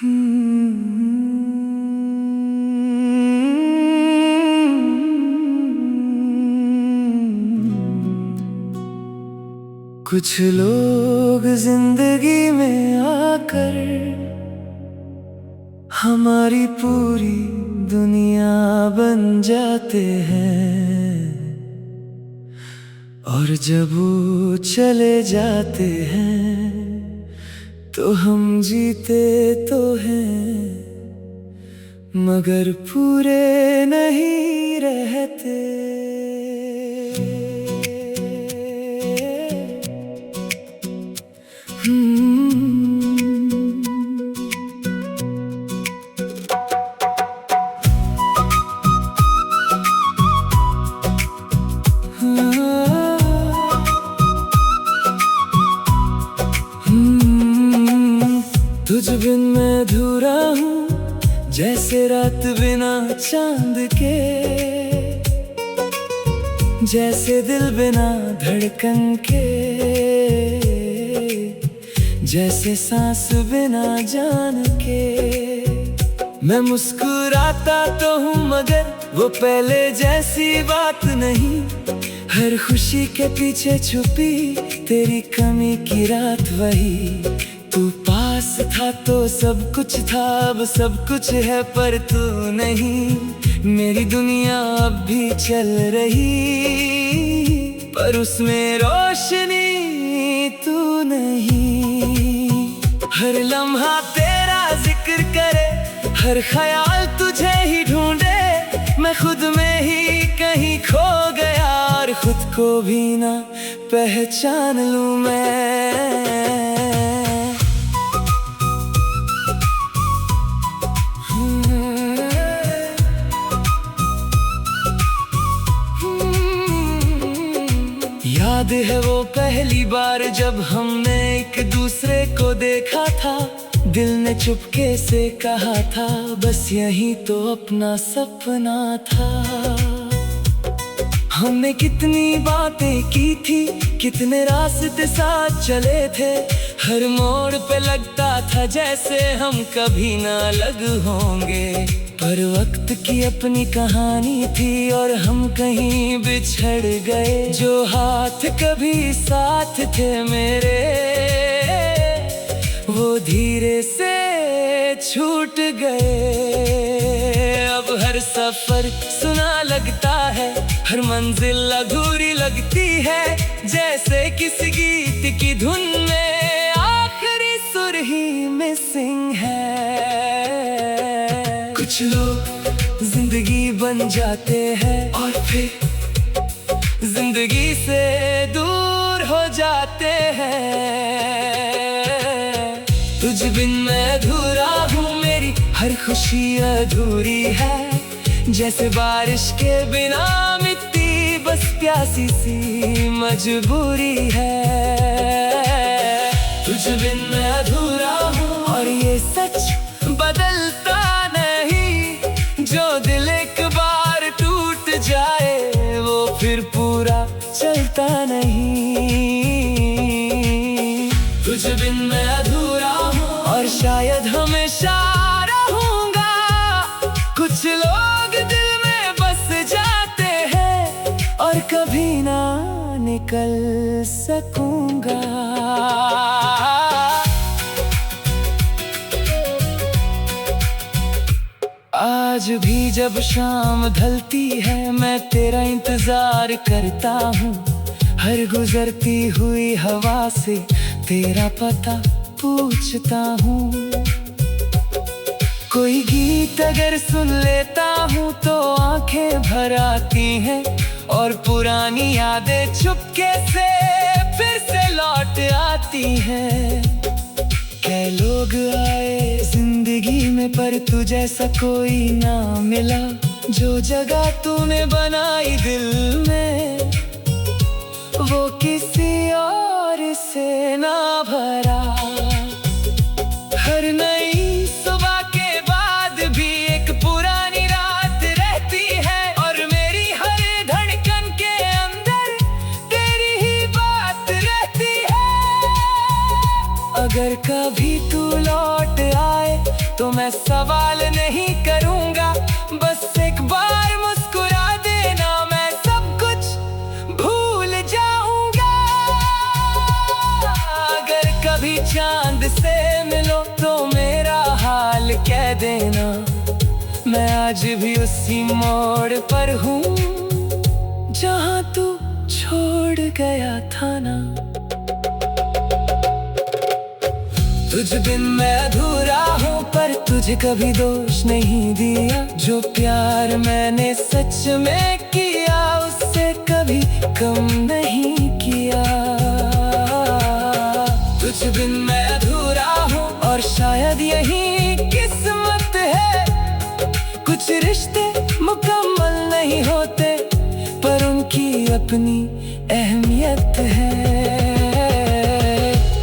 कुछ लोग जिंदगी में आकर हमारी पूरी दुनिया बन जाते हैं, और जब वो चले जाते हैं तो हम जीते तो हैं मगर पूरे नहीं रहते। तुझ बिन मैं अधूरा हूँ जैसे रात बिना चांद के, जैसे दिल बिना धड़कन के, जैसे सांस बिना जान के। मैं मुस्कुराता तो हूँ मगर वो पहले जैसी बात नहीं। हर खुशी के पीछे छुपी तेरी कमी की रात वही। तू पास था तो सब कुछ था, अब सब कुछ है पर तू नहीं। मेरी दुनिया अब भी चल रही पर उसमें रोशनी तू नहीं। हर लम्हा तेरा जिक्र करे, हर ख्याल तुझे ही ढूंढे। मैं खुद में ही कहीं खो गया और खुद को भी ना पहचान लूं मैं। याद है वो पहली बार जब हमने एक दूसरे को देखा था। दिल ने चुपके से कहा था बस यही तो अपना सपना था। हमने कितनी बातें की थी, कितने रास्ते साथ चले थे। हर मोड़ पे लगता था जैसे हम कभी ना अलग होंगे, पर वक्त की अपनी कहानी थी और हम कहीं बिछड़ गए। जो हाथ कभी साथ थे मेरे वो धीरे से छूट गए। अब हर सफर सुना लगता है, हर मंजिल अधूरी लगती है। जैसे किसी गीत की धुन में आखिरी सुर ही मिसिंग है। कुछ लोग जिंदगी बन जाते हैं और फिर जिंदगी से दूर हो जाते हैं। तुझ बिन मैं अधूरा हूँ, मेरी हर खुशी अधूरी है। जैसे बारिश के बिना मिट्टी बस प्यासी सी मजबूरी है। तुझ बिन मैं अधूरा हूँ और ये सच बदलता नहीं। जो दिल एक बार टूट जाए वो फिर पूरा चलता नहीं। तुझ बिन मैं अधूरा हूँ और शायद हमेशा रहूंगा। कुछ लोग दिल में बस जाते हैं और कभी ना निकल सकूंगा। आज भी जब शाम ढलती है मैं तेरा इंतजार करता हूँ। हर गुजरती हुई हवा से तेरा पता पूछता हूँ। कोई गीत अगर सुन लेता हूँ तो आंखें भर आती हैं और पुरानी यादें चुपके से फिर से लौट आती हैं। कई लोग आए जिंदगी में पर तू जैसा कोई ना मिला। जो जगह तूने बनाई दिल में वो किसी और से ना भरा। हर नई सुबह के बाद भी एक पुरानी रात रहती है और मेरी हर धड़कन के अंदर तेरी ही बात रहती है। अगर कभी तू लौट आए तो मैं सवाल नहीं करूंगा, बस एक बार मुस्कुरा देना, मैं सब कुछ भूल जाऊंगा। अगर कभी चांद से मिलो तो मेरा हाल कह देना, मैं आज भी उसी मोड़ पर हूँ जहाँ तू छोड़ गया था ना। तुझ बिन मैं अधूरा हूँ, पर तुझे कभी दोष नहीं दिया। जो प्यार मैंने सच में किया, उससे कभी कम नहीं किया। तुझ बिन मैं अधूरा हूँ, और शायद यही किस्मत है। कुछ रिश्ते मुकम्मल नहीं होते, पर उनकी अपनी अहमियत है।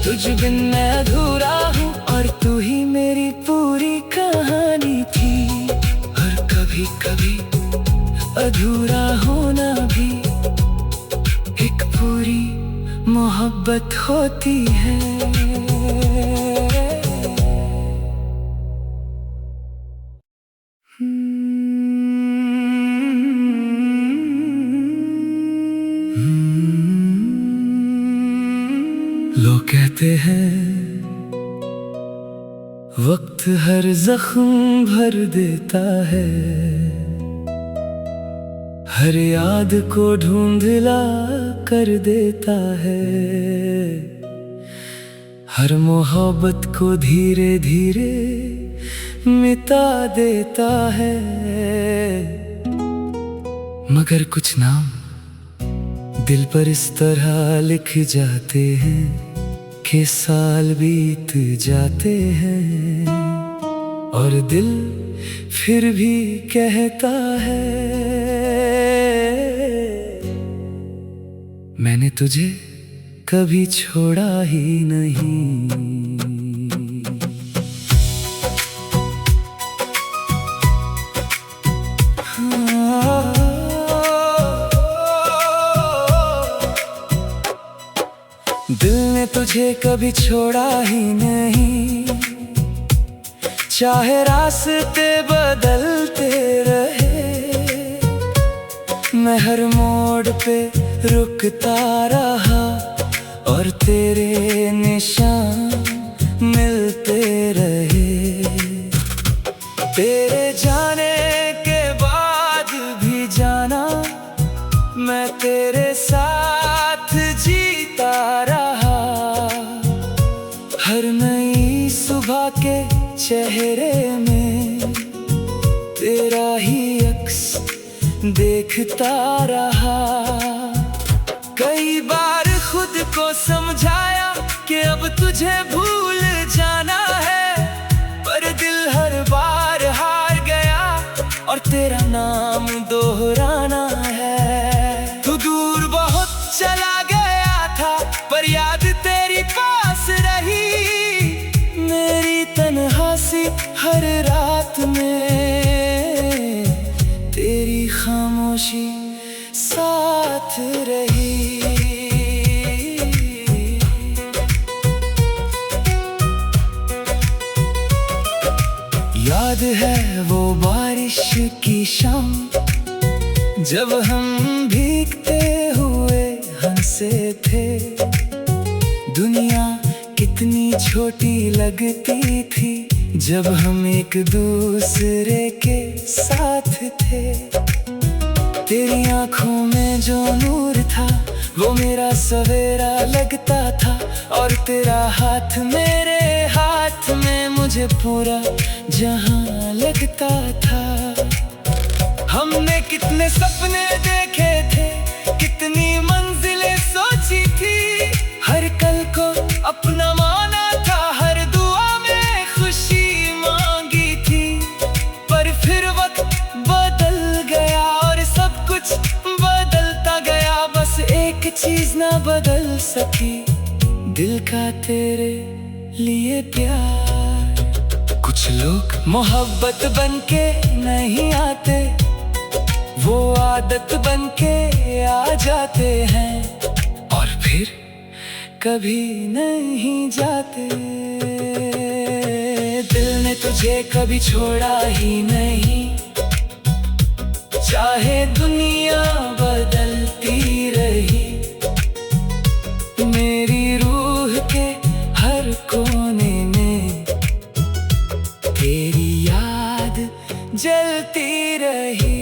तुझ बिन मैं अधूरा हूँ, और तू ही मेरी पूरी कहानी थी। और कभी कभी अधूरा होना भी एक पूरी मोहब्बत होती है। लोग कहते हैं वक्त हर जख्म भर देता है, हर याद को ढूंढला कर देता है, हर मोहब्बत को धीरे धीरे मिटा देता है। मगर कुछ नाम दिल पर इस तरह लिख जाते हैं कि साल बीत जाते हैं, और दिल फिर भी कहता है मैंने तुझे कभी छोड़ा ही नहीं। दिल ने तुझे कभी छोड़ा ही नहीं, चाहे रास्ते बदलते रहे। मैं हर मोड़ पे रुकता रहा, और तेरे निशान मिलते रहे। तेरे जाने के बाद भी जाना, मैं तेरे साथ जीता रहा। हर नई सुबह के चेहरे में तेरा ही अक्स देखता रहा। कई बार खुद को समझाया कि अब तुझे भूल जाना है, पर दिल हर बार हार गया, और तेरा नाम दोहराना है। तू दूर बहुत चला गया था, पर याद तेरी पास रही। मेरी तन्हासी हर रात में तेरी खामोशी साथ रही। याद है वो बारिश की शाम, जब हम भीगते हुए हंसे थे। दुनिया कितनी छोटी लगती थी जब हम एक दूसरे के साथ थे। तेरी आंखों में जो नूर था, वो मेरा सवेरा लगता था, और तेरा हाथ मेरे हाथ में मुझे पूरा जहां लगता था। हमने कितने सपने देखे थे, कितनी मंजिलें सोची थी। हर कल को अपना माना था, हर दुआ में खुशी मांगी थी। पर फिर वक्त बदल गया, और सब कुछ बदलता गया। बस एक चीज ना बदल सकी, दिल का तेरे लिए प्यार। कुछ लोग मोहब्बत बनके नहीं आते, वो आदत बनके आ जाते हैं, और फिर कभी नहीं जाते। दिल ने तुझे तुझे कभी छोड़ा ही नहीं, चाहे दुनिया बदलती रही। मेरी रूह के हर कोने में तेरी याद जलती रही।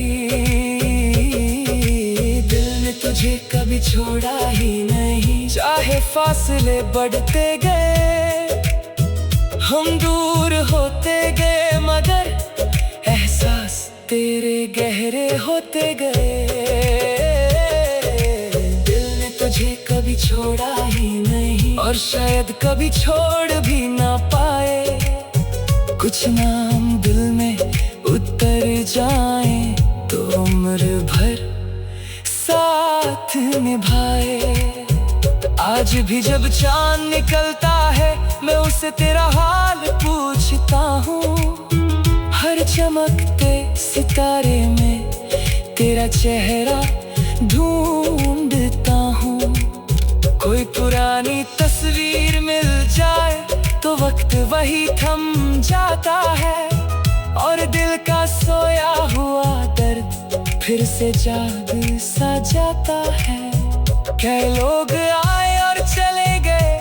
दिल ने तुझे कभी छोड़ा ही नहीं, चाहे फासले बढ़ते गए, हम दूर होते गए, मगर एहसास तेरे गहरे होते गए। दिल ने तुझे कभी छोड़ा ही नहीं, और शायद कभी छोड़ भी ना पाए। कुछ नाम दिल में उतर जाए तो उम्र भर साथ निभाए। आज भी जब चांद निकलता है, मैं उससे तेरा हाल पूछता हूँ। हर चमकते सितारे में तेरा चेहरा ढूंढता हूँ। कोई पुरानी तस्वीर मिल जाए तो वक्त वही थम जाता है, और दिल का सोया हुआ दर्द फिर से जाग सा जाता है। क्या लोग आए और चले गए,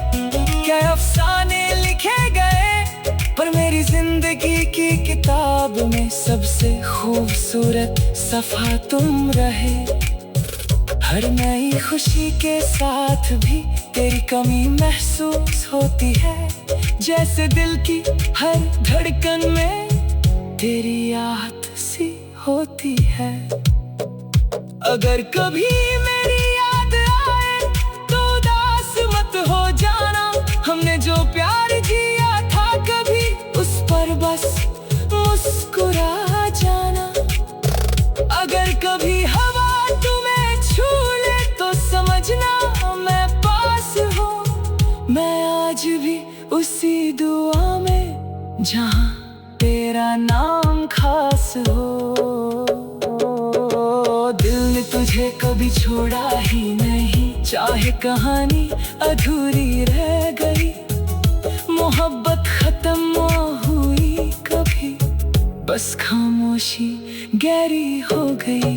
क्या अफसाने लिखे गए, पर मेरी जिंदगी की किताब में सबसे खूबसूरत सफ़ा तुम रहे। हर नई खुशी के साथ भी तेरी कमी महसूस होती है, जैसे दिल की हर धड़कन में तेरी याद सी होती है। अगर कभी मेरी याद आए तो उदास मत हो जाना, हमने जो प्यार जिया था कभी उस पर बस मुस्कुरा जाना। अगर कभी हवा तुम्हें छू ले तो समझना मैं पास हूँ। मैं आज भी उसी दुआ में जहाँ तेरा नाम खास हो। दिल ने तुझे कभी छोड़ा ही नहीं, चाहे कहानी अधूरी रह गई, मोहब्बत खत्म हुई कभी, बस खामोशी गहरी हो गई।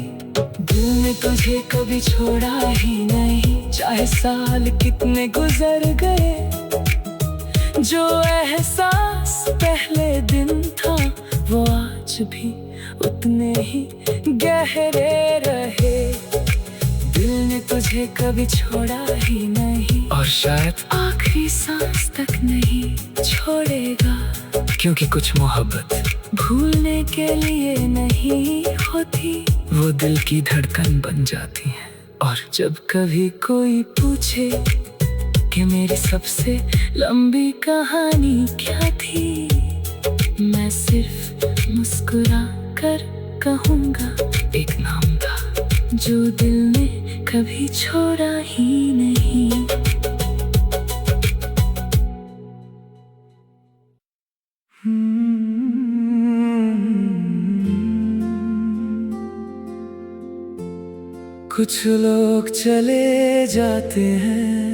दिल ने तुझे कभी छोड़ा ही नहीं, चाहे साल कितने गुजर गए, जो एहसास पहले दिन था वो आज भी उतने ही गहरे रहे। दिल ने तुझे कभी छोड़ा ही नहीं, और शायद आखिरी सांस तक नहीं छोड़ेगा, क्योंकि कुछ मोहब्बत भूलने के लिए नहीं होती, वो दिल की धड़कन बन जाती है। और जब कभी कोई पूछे कि मेरी सबसे लंबी कहानी क्या थी, मैं सिर्फ मुस्कुरा कर कहूँगा एक नाम था जो दिल ने कभी छोड़ा ही नहीं। कुछ लोग चले जाते हैं,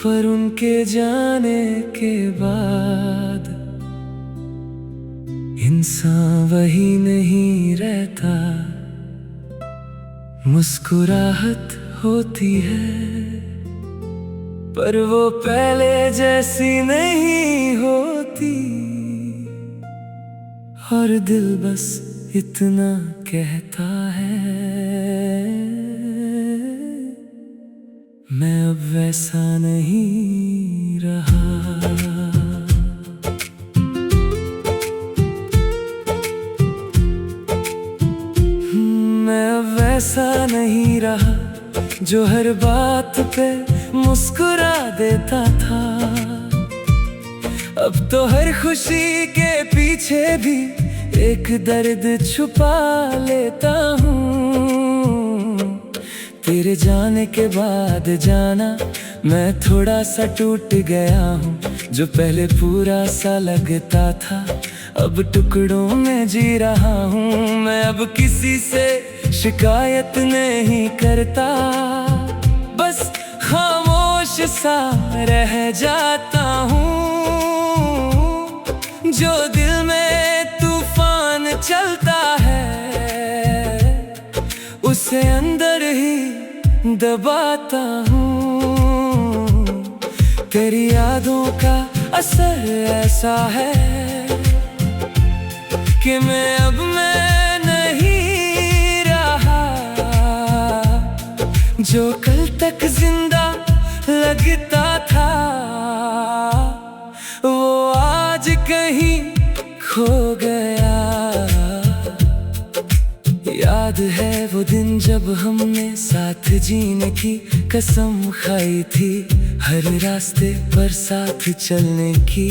पर उनके जाने के बाद इंसान वही नहीं रहता। मुस्कुराहट होती है, पर वो पहले जैसी नहीं होती, और दिल बस इतना कहता है, मैं अब वैसा नहीं रहा। मैं अब वैसा नहीं रहा जो हर बात पे मुस्कुरा देता था। अब तो हर खुशी के पीछे भी एक दर्द छुपा लेता हूँ। तेरे जाने के बाद जाना मैं थोड़ा सा टूट गया हूँ। जो पहले पूरा सा लगता था अब टुकड़ों में जी रहा हूँ। मैं अब किसी से शिकायत नहीं करता, बस खामोश सा रह जाता हूँ। जो दिल में तूफान चलता है उसे अंदर ही दबाता हूँ। तेरी यादों का असर ऐसा है कि मैं नहीं रहा। जो कल तक जिंदा लगता था वो आज कहीं खो गया। याद है वो दिन जब हमने साथ जीने की कसम खाई थी, हर रास्ते पर साथ चलने की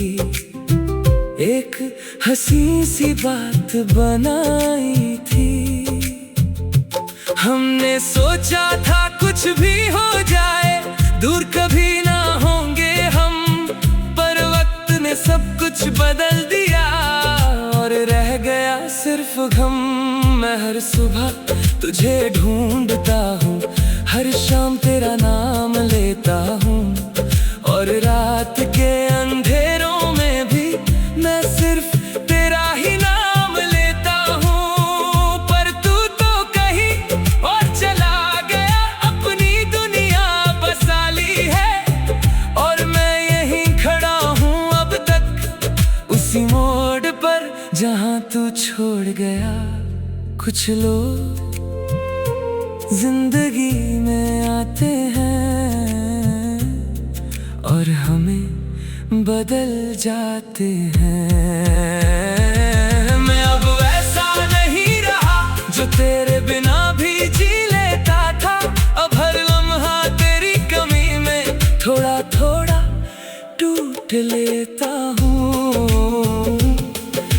एक हंसी सी बात बनाई थी। हमने सोचा था कुछ भी हो जाए, दूर कभी ना होंगे हम, पर वक्त ने सब कुछ बदल दिया और रह गया सिर्फ गम। मैं हर सुबह तुझे ढूंढता हूँ, हर शाम तेरा नाम लेता हूँ, और रात के अंधेरों में भी मैं सिर्फ तेरा ही नाम लेता हूँ। पर तू तो कहीं और चला गया, अपनी दुनिया बसा ली है, और मैं यहीं खड़ा हूँ अब तक उसी मोड़ पर जहाँ तू छोड़ गया। कुछ लोग जिंदगी में आते हैं और हमें बदल जाते हैं। मैं अब वैसा नहीं रहा जो तेरे बिना भी जी लेता था। अब हर लम्हा तेरी कमी में थोड़ा थोड़ा टूट लेता हूँ।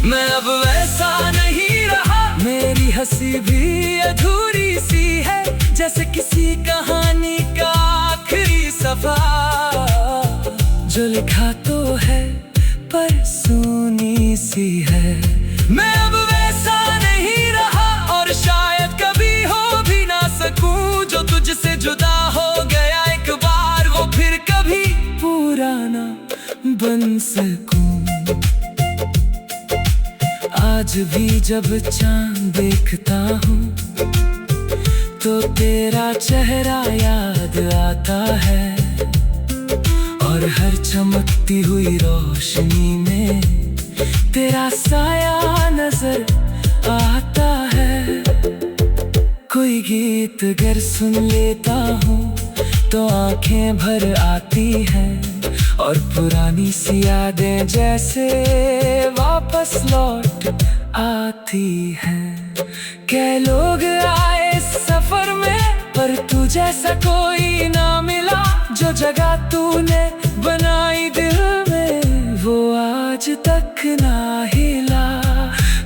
मैं अब वैसा नहीं रहा, मेरी हंसी भी अधूरी सी है, जैसे किसी कहानी का आखिरी सफा, जो लिखा तो है पर सुनी सी है। मैं अब वैसा नहीं रहा और शायद कभी हो भी ना सकूं, जो तुझसे जुदा हो गया एक बार वो फिर कभी पूरा ना बन सकूं। आज भी जब चांद देखता हूँ तो तेरा चेहरा याद आता है, और हर चमकती हुई रोशनी में तेरा साया नजर आता है। कोई गीत अगर सुन लेता हूँ तो आंखें भर आती हैं, और पुरानी सी यादें जैसे वापस लौट आती हैं। कई लोग आए इस सफर में, पर तू जैसा कोई ना मिला। जो जगह तूने बनाई दिल में वो आज तक ना हिला।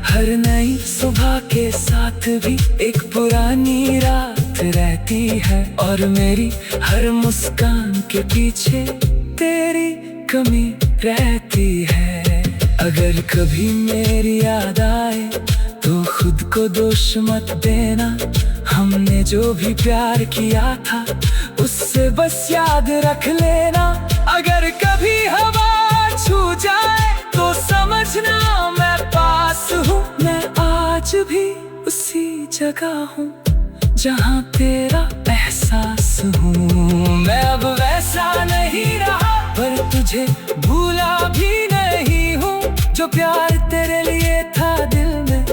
हर नई सुबह के साथ भी एक पुरानी रात रहती है, और मेरी हर मुस्कान के पीछे तेरी कमी रहती है। अगर कभी मेरी याद आए तो खुद को दोष मत देना, हमने जो भी प्यार किया था उससे बस याद रख लेना। अगर कभी हवा छू जाए तो समझना मैं पास हूँ, मैं आज भी उसी जगह हूँ जहाँ तेरा एहसास हूँ। मैं अब वैसा नहीं रहा पर तुझे भूला भी नहीं हूँ, जो प्यार तेरे लिए था दिल में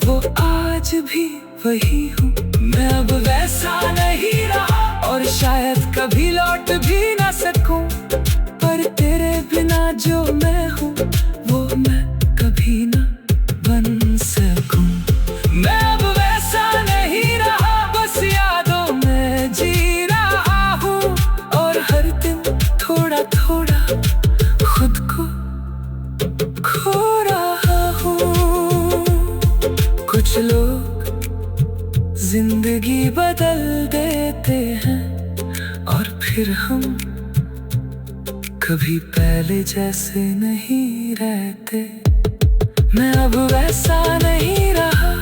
वो आज भी वही हूँ। मैं अब वैसा नहीं रहा और शायद कभी लौट भी ना सकूं, पर तेरे बिना जो मैं हूँ वो मैं कभी ना बन सकूं। मैं अब वैसा नहीं रहा, बस यादों में जी रहा हूँ, और हर दिन थोड़ा थोड़ा खुद को खो रहा हूँ। कुछ लोग जिंदगी बदल देते हैं और फिर हम कभी पहले जैसे नहीं रहते। मैं अब वैसा नहीं रहा।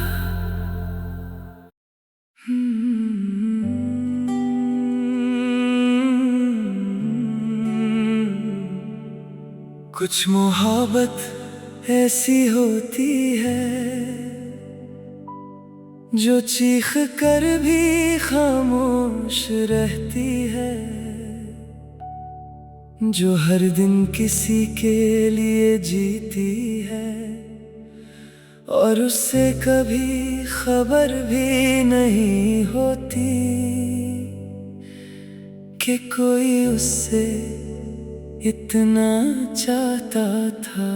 कुछ मोहब्बत ऐसी होती है जो चीख कर भी खामोश रहती है, जो हर दिन किसी के लिए जीती है और उससे कभी खबर भी नहीं होती कि कोई उससे इतना चाहता था।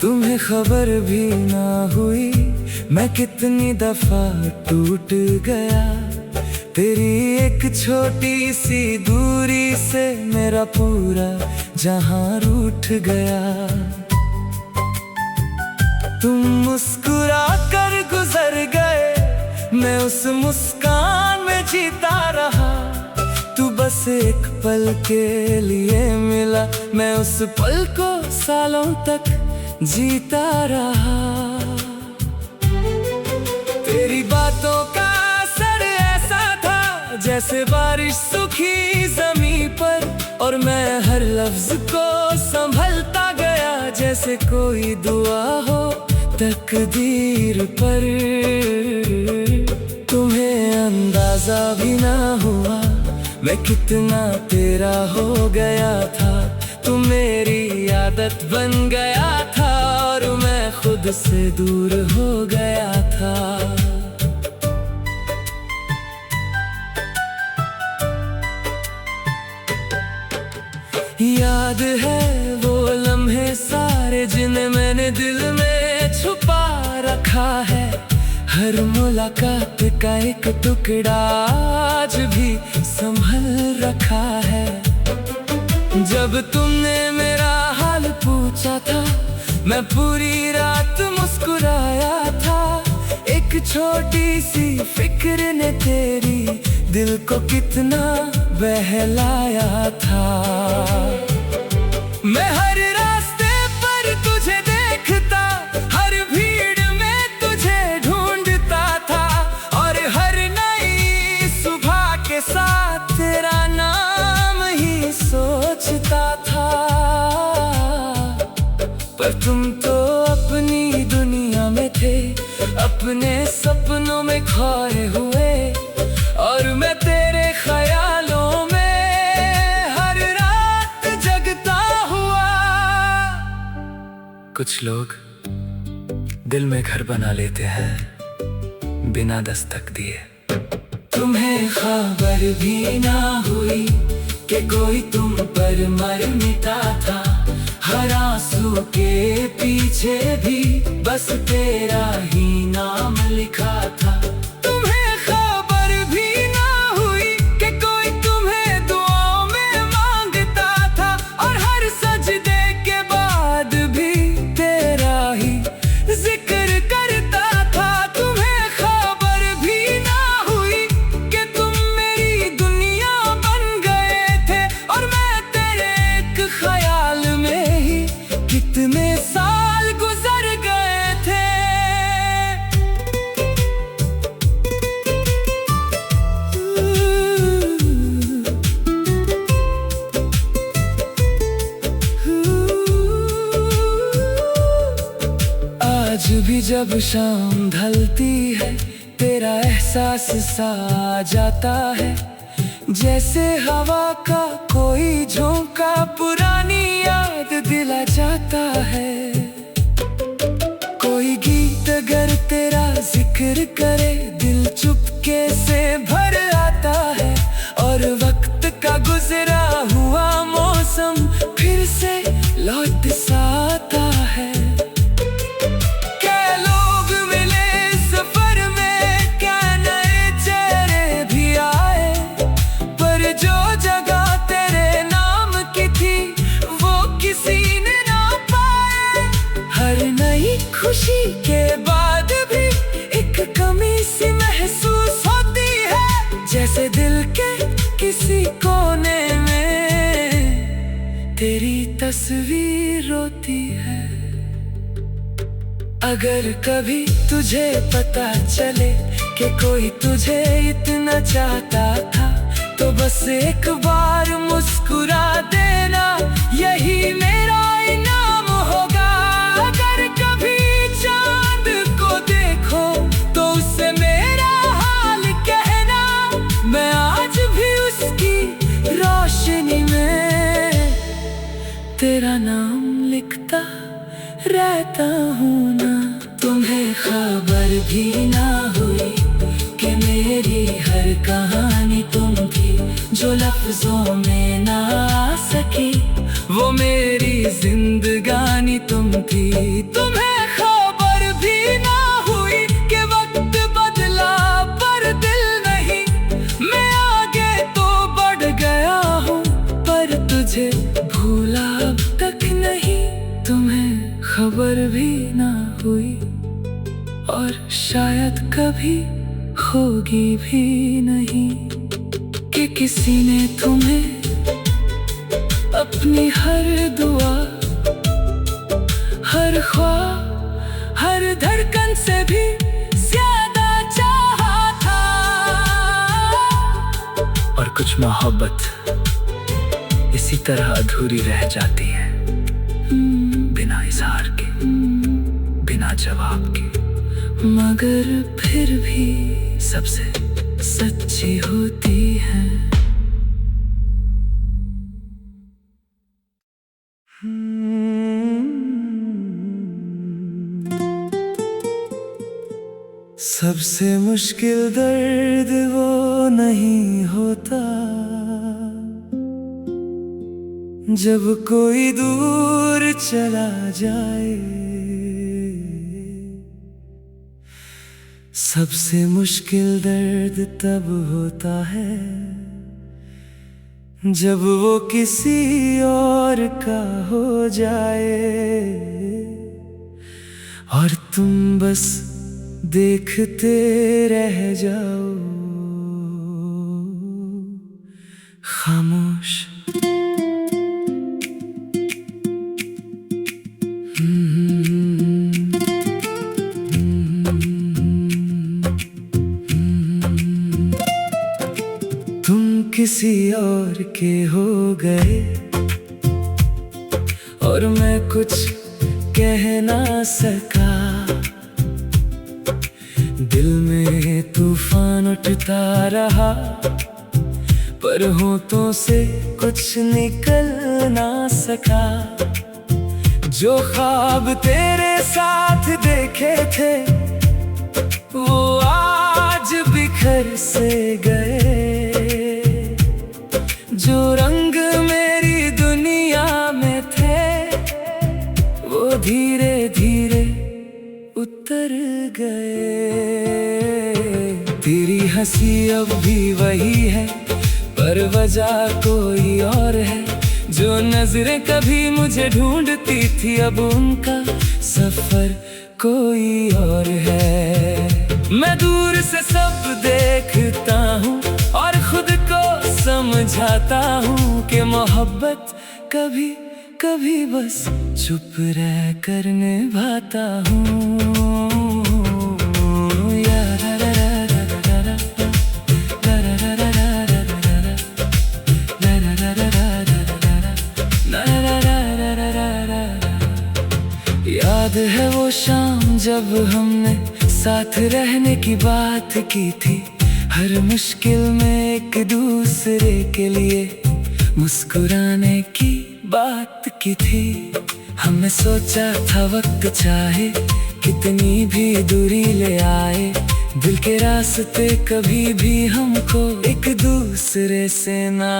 तुम्हें खबर भी ना हुई मैं कितनी दफा टूट गया, तेरी एक छोटी सी दूरी से मेरा पूरा जहां रूठ गया। तुम मुस्कुरा कर गुजर गए, मैं उस मुस्कान में जीता रहा। तू बस एक पल के लिए मिला, मैं उस पल को सालों तक जीता रहा। तेरी बातों का असर ऐसा था जैसे बारिश सूखी जमीन पर, और मैं हर लफ्ज को संभलता गया जैसे कोई दुआ हो तकदीर पर। तुम्हें अंदाजा भी ना हुआ मैं कितना तेरा हो गया था। तू मेरी आदत बन गया था और मैं खुद से दूर हो गया था। याद है वो लम्हे सारे जिन्हें मैंने दिल में छुपा रखा है, हर मुलाकात का एक टुकड़ा आज भी संभल रखा है। जब तुमने मेरा हाल पूछा था मैं पूरी रात मुस्कुराया था। एक छोटी सी फिक्र ने तेरी दिल को कितना बहलाया था। मैं हर रास्ते पर तुझे देखता, हर भीड़ में तुझे ढूंढता था, और हर नई सुबह के साथ तेरा नाम ही सोचता था। पर तुम तो अपनी दुनिया में थे, अपने सपनों में खोए हुए, और मैं तेरे ख्यालों में हर रात जगता हुआ। कुछ लोग दिल में घर बना लेते हैं बिना दस्तक दिए। तुम्हें खबर भी ना हुई कि कोई तुम पर मर मिटा था, हर आंसू के पीछे भी बस तेरा ही नाम लिखा था। तुम्हें खबर भी ना हुई कि कोई तुम्हें दुआओं में मांगता था, और हर सजदे के बाद भी तेरा ही जिक्र करता था। तुम्हें खबर भी ना हुई कि तुम मेरी दुनिया बन गए थे, और मैं तेरे एक ख्याल में ही कितने साल गुजर गए थे। आज भी जब शाम ढलती है तेरा एहसास सा आ जाता है, जैसे हवा का कोई झोंका पुरानी याद दिला जाता है। कोई गीत अगर तेरा जिक्र करे दिल चुपके से भर आता है, और वक्त का गुजरा हुआ मौसम फिर से लौट सा आता है। खुशी के बाद भी एक कमी सी महसूस होती है, जैसे दिल के किसी कोने तेरी तस्वीर रोती है। अगर कभी तुझे पता चले कि कोई तुझे इतना चाहता था, तो बस एक बार मुस्कुरा देना, यही मेरा इनाम होगा। अगर कभी चांद को देखो तो उससे मेरा हाल कहना, मैं आज भी उसकी रोशनी में तेरा नाम लिखता रहता हूँ ना। तुम्हें खबर भी ना हुई कि मेरी हर कहानी तुम थी, जो लफ्जों में ना आ सकी, वो मेरी जिंदगानी तुम थी। तुम्हें खबर भी ना हुई कि वक्त बदला पर दिल नहीं, मैं आगे तो बढ़ गया हूँ पर तुझे भूला अब तक नहीं। तुम्हें खबर भी ना हुई और शायद कभी होगी भी नहीं, कि किसी ने तुम्हें अपनी हर दुआ, हर ख्वाब, हर धड़कन से भी ज्यादा चाहा था। और कुछ मोहब्बत इसी तरह अधूरी रह जाती है, बिना इज़हार के, बिना जवाब के, मगर फिर भी सबसे सच्ची होती है। सबसे मुश्किल दर्द वो नहीं होता जब कोई दूर चला जाए। सबसे मुश्किल दर्द तब होता है जब वो किसी और का हो जाए, और तुम बस देखते रह जाओ खामोश। तुम किसी और के हो गए और मैं कुछ कह ना सका। दिल में तूफान उठता रहा पर होठों से कुछ निकल ना सका। जो ख्वाब तेरे साथ देखे थे वो आज बिखर से गए। जो रंग मेरी दुनिया में थे वो धीरे धीरे उतर गए। तेरी हंसी अब भी वही है पर वजह कोई और है। जो नजरें कभी मुझे ढूंढती थी अब उनका सफर कोई और है। मैं दूर से सब देखता हूँ और खुद को समझाता हूँ कि मोहब्बत कभी कभी बस चुप रह कर निभाता हूँ। याद है वो शाम जब हमने साथ रहने की बात की थी। हर मुश्किल में एक दूसरे के लिए मुस्कुराने की बात की थी। हमने सोचा था वक्त चाहे कितनी भी दूरी ले आए, दिल के रास्ते कभी भी हमको एक दूसरे से ना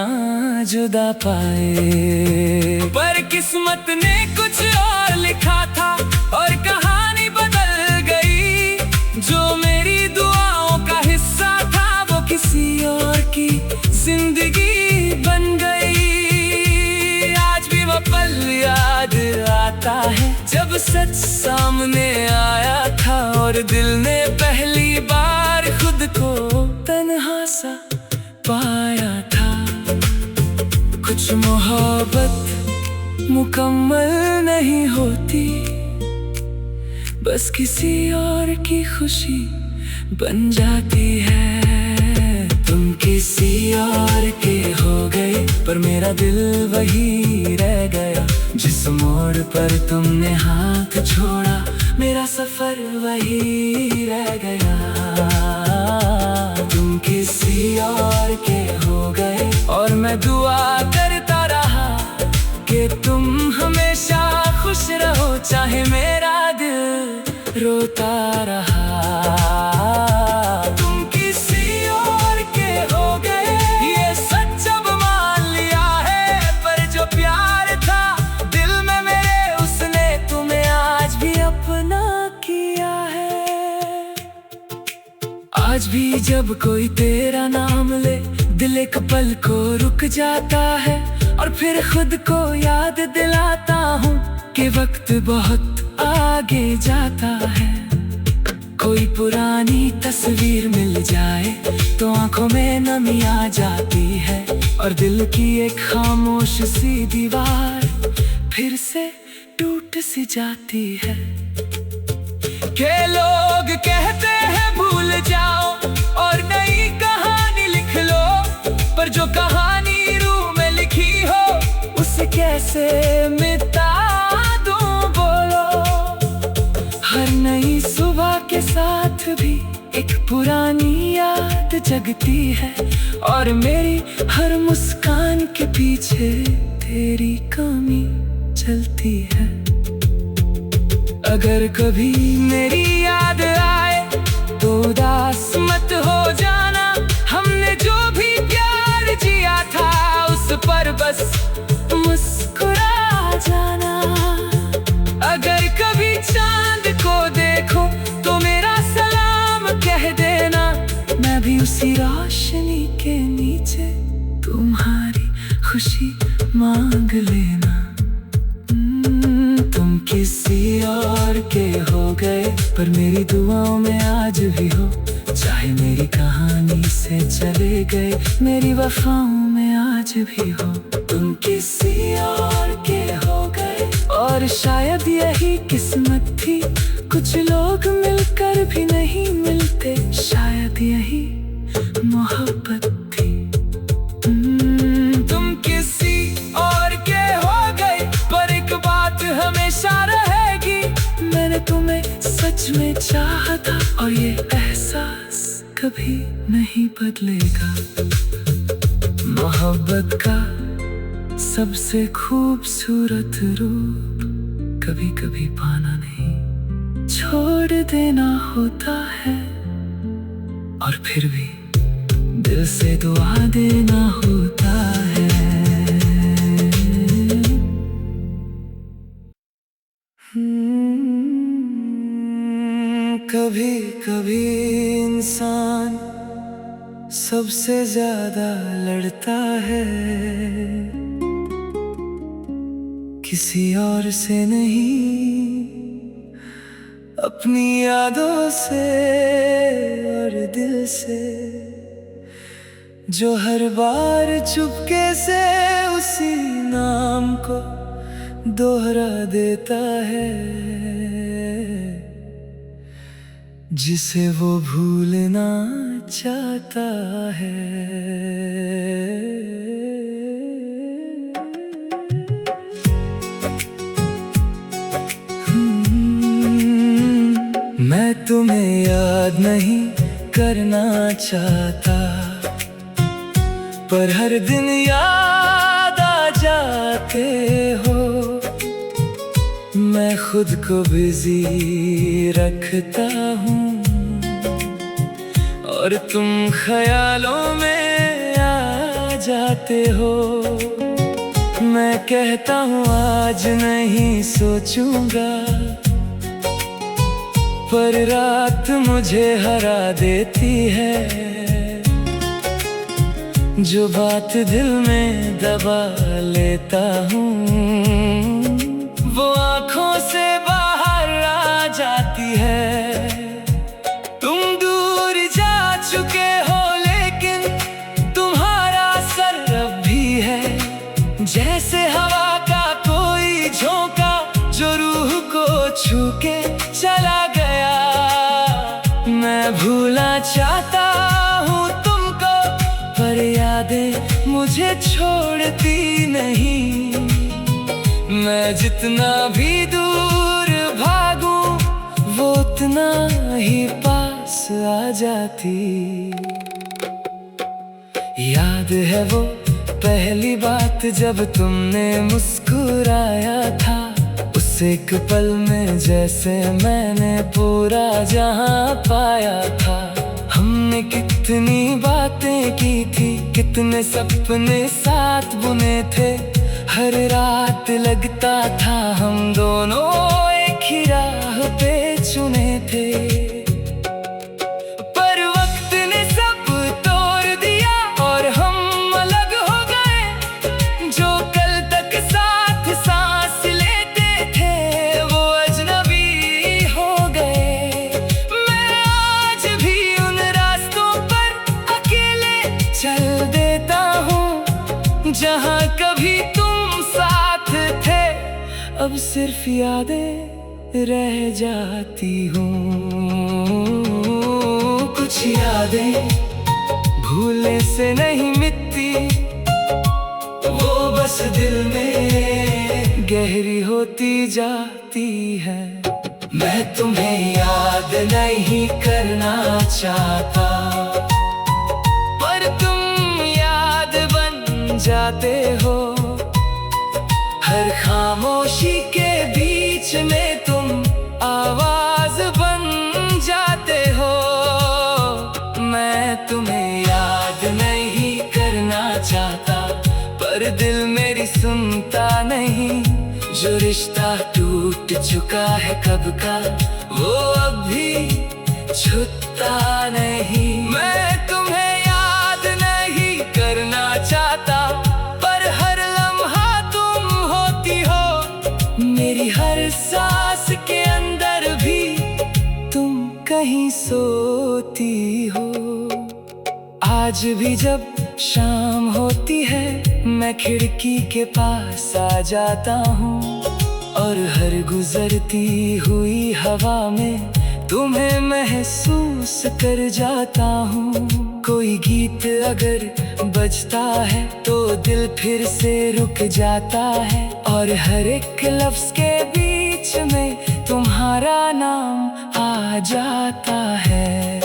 जुदा पाए। पर किस्मत ने कुछ और लिखा था और कहानी बदल गई। जो मेरी दुआओं का हिस्सा था वो किसी और की जिंदगी बन गई। आज भी वो पल याद आता है जब सच सामने आया था और दिल ने पहली बार खुद को तन्हा सा पाया था। कुछ मोहब्बत मुकम्मल नहीं होती, बस किसी और की खुशी बन जाती है। तुम किसी और के हो गए, पर मेरा दिल वही रह गया। जिस मोड़ पर तुमने हाथ छोड़ा, मेरा सफर वही रह गया। तुम किसी और के हो गए, और मैं दुआ करता रहा कि तुम हमेशा खुश रहो, चाहे मेरा दिल रोता रहा। तुम किसी और के हो गए, ये सच अब मान लिया है, पर जो प्यार था दिल में मेरे, उसने तुम्हें आज भी अपना किया है। आज भी जब कोई तेरा नाम ले, दिल एक पल को रुक जाता है, और फिर खुद को याद दिलाता हूँ कि वक्त बहुत आगे जाता है। कोई पुरानी तस्वीर मिल जाए तो आंखों में नमी आ जाती है, और दिल की एक खामोश सी दीवार फिर से टूट सी जाती है। के लोग कहते हैं भूल जाओ और नई कहानी लिख लो, पर जो कहानी रूह में लिखी हो, उसे कैसे मिटा दूं बोलो। हर नई सुबह के साथ भी एक पुरानी याद जगती है, और मेरी हर मुस्कान के पीछे तेरी कमी चलती है। अगर कभी मेरी याद आए तो उदास मत हो जाना, हमने जो भी प्यार जिया था उस पर बस मुस्कुरा जाना। अगर कभी चांद को देखो तो मेरा सलाम कह देना, मैं भी उसी रोशनी के नीचे तुम्हारी खुशी मांग लेना। तुम किसी और के हो गए, पर मेरी दुआओं में आज भी हो, चाहे मेरी कहानी से चले गए, मेरी वफाओं में आज भी हो। तुम किसी और के हो गए, और शायद यही किस्मत थी, कुछ लोग मिलकर भी नहीं मिलते, शायद यही मोहब्बत थी। तुम किसी और के हो गए, पर एक बात हमेशा रहेगी, मैंने तुम्हें सच में चाहा था, और ये एहसास कभी नहीं बदलेगा। मोहब्बत का सबसे खूबसूरत रूप कभी कभी पाना नहीं, छोड़ देना होता है, और फिर भी दिल से दुआ देना होता है। कभी कभी इंसान सबसे ज्यादा लड़ता है, किसी और से नहीं, अपनी यादों से और दिल से, जो हर बार चुपके से उसी नाम को दोहरा देता है, जिसे वो भूलना चाहता है। मैं तुम्हें याद नहीं करना चाहता, पर हर दिन याद आ जाते हो। मैं खुद को बिजी रखता हूँ, और तुम ख्यालों में आ जाते हो। मैं कहता हूँ आज नहीं सोचूंगा, पर रात मुझे हरा देती है। जो बात दिल में दबा लेता हूँ, वो आँखों से बाहर आ जाती है। तुम दूर जा चुके हो, लेकिन तुम्हारा असर अब भी है, जैसे हवा का कोई यादें मुझे छोड़ती नहीं। मैं जितना भी दूर भागूं वो उतना ही पास आ जाती। याद है वो पहली बात जब तुमने मुस्कुराया था। उस एक पल में जैसे मैंने पूरा जहां पाया था। हमने कितनी बातें की थी, कितने सपने साथ बुने थे। हर रात लगता था हम दोनों एक ही राह पे चुने थे। पर वक्त ने सब तोड़ दिया और हम अलग हो गए। जो कल तक साथ सांस लेते थे वो अजनबी हो गए। मैं आज भी उन रास्तों पर अकेले चल देता हूँ जहाँ कभी तुम साथ थे। अब सिर्फ यादें रह जाती हूँ। कुछ यादें भूलने से नहीं मिटती, वो बस दिल में गहरी होती जाती है। मैं तुम्हें याद नहीं करना चाहता, पर तुम याद बन जाते हो। हर खामोशी के बीच में तुम आवाज बन जाते हो। मैं तुम्हें याद नहीं करना चाहता, पर दिल मेरी सुनता नहीं। जो रिश्ता टूट चुका है कब का वो अब भी छूटता नहीं। मैं तुम्हें याद नहीं करना चाहता, पर हर लम्हा तुम होती हो। मेरी हर सांस के अंदर भी तुम कहीं सोती हो। आज भी जब शाम होती है मैं खिड़की के पास आ जाता हूँ और हर गुजरती हुई हवा में तुम्हें महसूस कर जाता हूँ। कोई गीत अगर बजता है तो दिल फिर से रुक जाता है और हर एक लफ्ज के बीच में तुम्हारा नाम आ जाता है।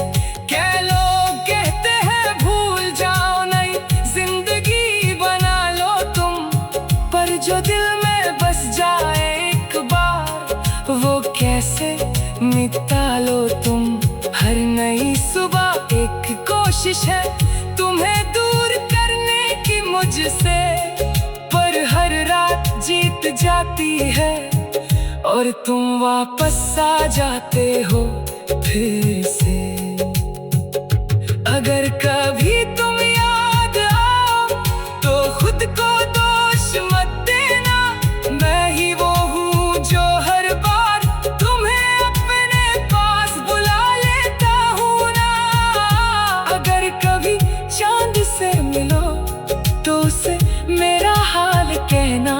क्या लोग कहते हैं भूल जाओ, नई जिंदगी बना लो तुम, पर जो दिल में बस जाए एक बार वो कैसे मिटा लो तुम। हर नई सुबह एक कोशिश है तुम्हें दूर करने की मुझसे, पर हर रात जीत जाती है और तुम वापस आ जाते हो फिर से। अगर कभी तुम याद आओ तो खुद को दोष मत देना। मैं ही वो हूँ जो हर बार तुम्हें अपने पास बुला लेता हूँ ना। अगर कभी चांद से मिलो तो उसे मेरा हाल कहना।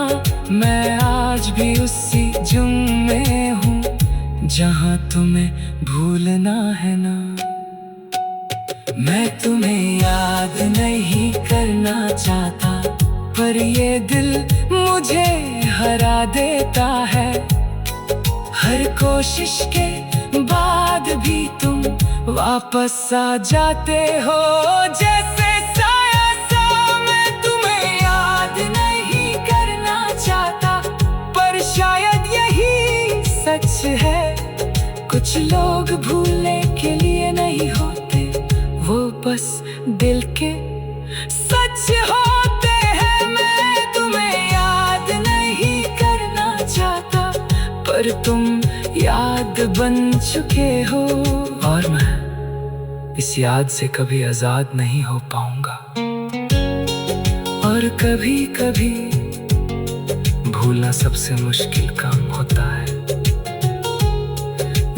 मैं आज भी उसी जुम्मे में हूँ जहाँ तुम्हें भूलना है ना। मैं तुम्हें याद नहीं करना चाहता, पर ये दिल मुझे हरा देता है। हर कोशिश के बाद भी तुम वापस आ जाते हो जैसे साया सा। मैं तुम्हें याद नहीं करना चाहता, पर शायद यही सच है। कुछ लोग भूलने के लिए नहीं होते, वो बस दिल के सच होते हैं। मैं तुम्हें याद नहीं करना चाहता, पर तुम याद बन चुके हो और मैं इस याद से कभी आजाद नहीं हो पाऊंगा। और कभी कभी भूलना सबसे मुश्किल काम होता है,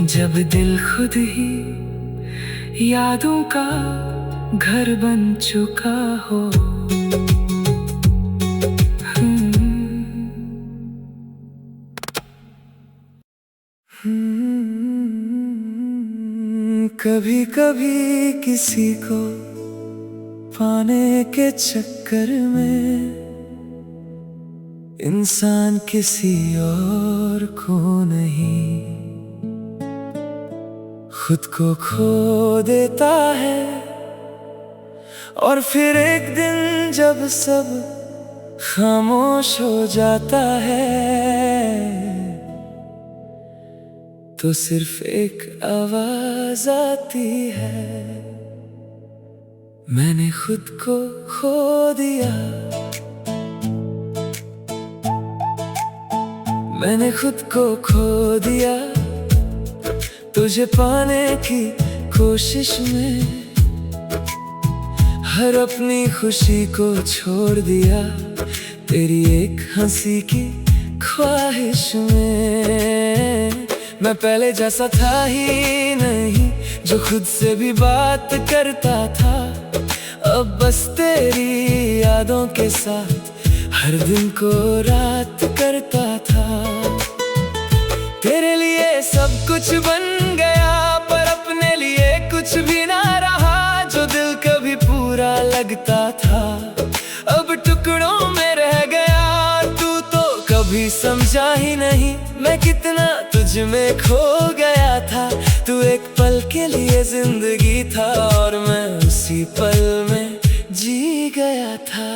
जब दिल खुद ही यादों का घर बन चुका हो। कभी कभी किसी को पाने के चक्कर में इंसान किसी और को नहीं, खुद को खो देता है। और फिर एक दिन जब सब खामोश हो जाता है तो सिर्फ एक आवाज आती है, मैंने खुद को खो दिया, मैंने खुद को खो दिया तुझे पाने की कोशिश में। हर अपनी खुशी को छोड़ दिया तेरी एक हंसी की ख्वाहिश में। मैं पहले जैसा था ही नहीं, जो खुद से भी बात करता था, अब बस तेरी यादों के साथ हर दिन को रात करता था। तेरे लिए सब कुछ बन गया पर अपने लिए कुछ भी ना रहा, जो दिल कभी पूरा लगता था अब टुकड़ों में रह गया। तू तो कभी समझा ही नहीं मैं कितना तुझ में खो गया था। तू एक पल के लिए जिंदगी था और मैं उसी पल में जी गया था।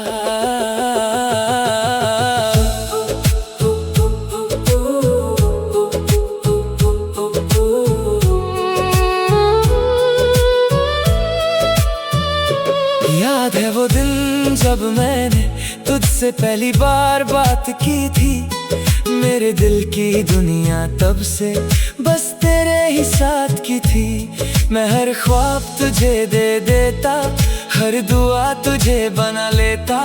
याद है वो दिन जब मैंने तुझसे पहली बार बात की थी, मेरे दिल की दुनिया तब से बस तेरे ही साथ की थी। मैं हर ख्वाब तुझे दे देता, हर दुआ तुझे बना लेता